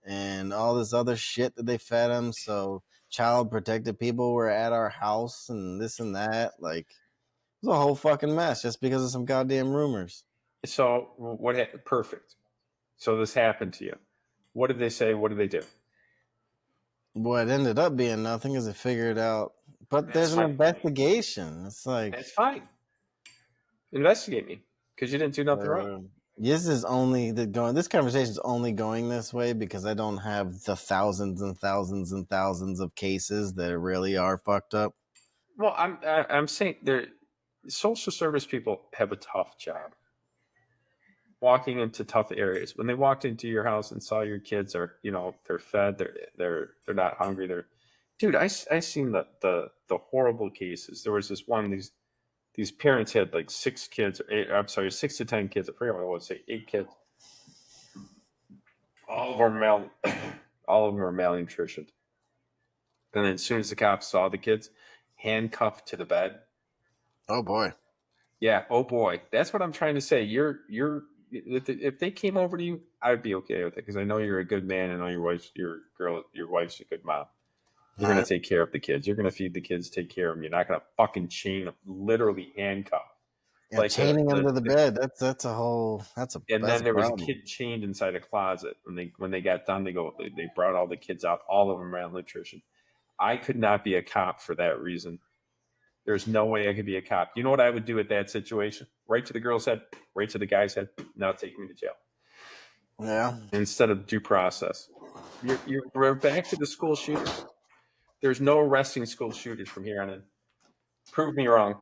and all this other shit that they fed them. So child protective people were at our house and this and that. Like, it was a whole fucking mess just because of some goddamn rumors. So perfect. So this happened to you. What did they say? What did they do? What ended up being nothing is it figured out, but there's That's an my point. investigation. It's like, That's fine. Investigate me because you didn't do nothing wrong. this is only the going. This conversation is only going this way because I don't have the thousands and thousands and thousands of cases that really are fucked up. Well, I'm saying there, social service people have a tough job. Walking into tough areas. When they walked into your house and saw your kids are, they're fed, they're not hungry. Dude, I seen the horrible cases. There was this one. These parents had like 6 kids. Or eight, I'm sorry, 6 to 10 kids. I forget what I want to say. 8 kids. All of them are all of them are malnutritioned. And then as soon as the cops saw the kids, handcuffed to the bed. Oh boy. Yeah. Oh boy, that's what I'm trying to say. If they came over to you, I'd be okay with it because I know you're a good man. I know your wife's a good mom. You're gonna take care of the kids. You're gonna feed the kids, take care of them. You're not gonna fucking chain them, literally handcuff. Yeah, Like chaining them to the bed. That's a whole. and That's then a there was a problem. kid chained inside a closet. When they got done, they brought all the kids out. All of them malnutrition. I could not be a cop for that reason. There's no way I could be a cop. You know what I would do at that situation? Right to the girl's head, right to the guy's head. Now take me to jail Yeah. instead of due process. We're back to the school shooters. There's no arresting school shooters from here on in. Prove me wrong.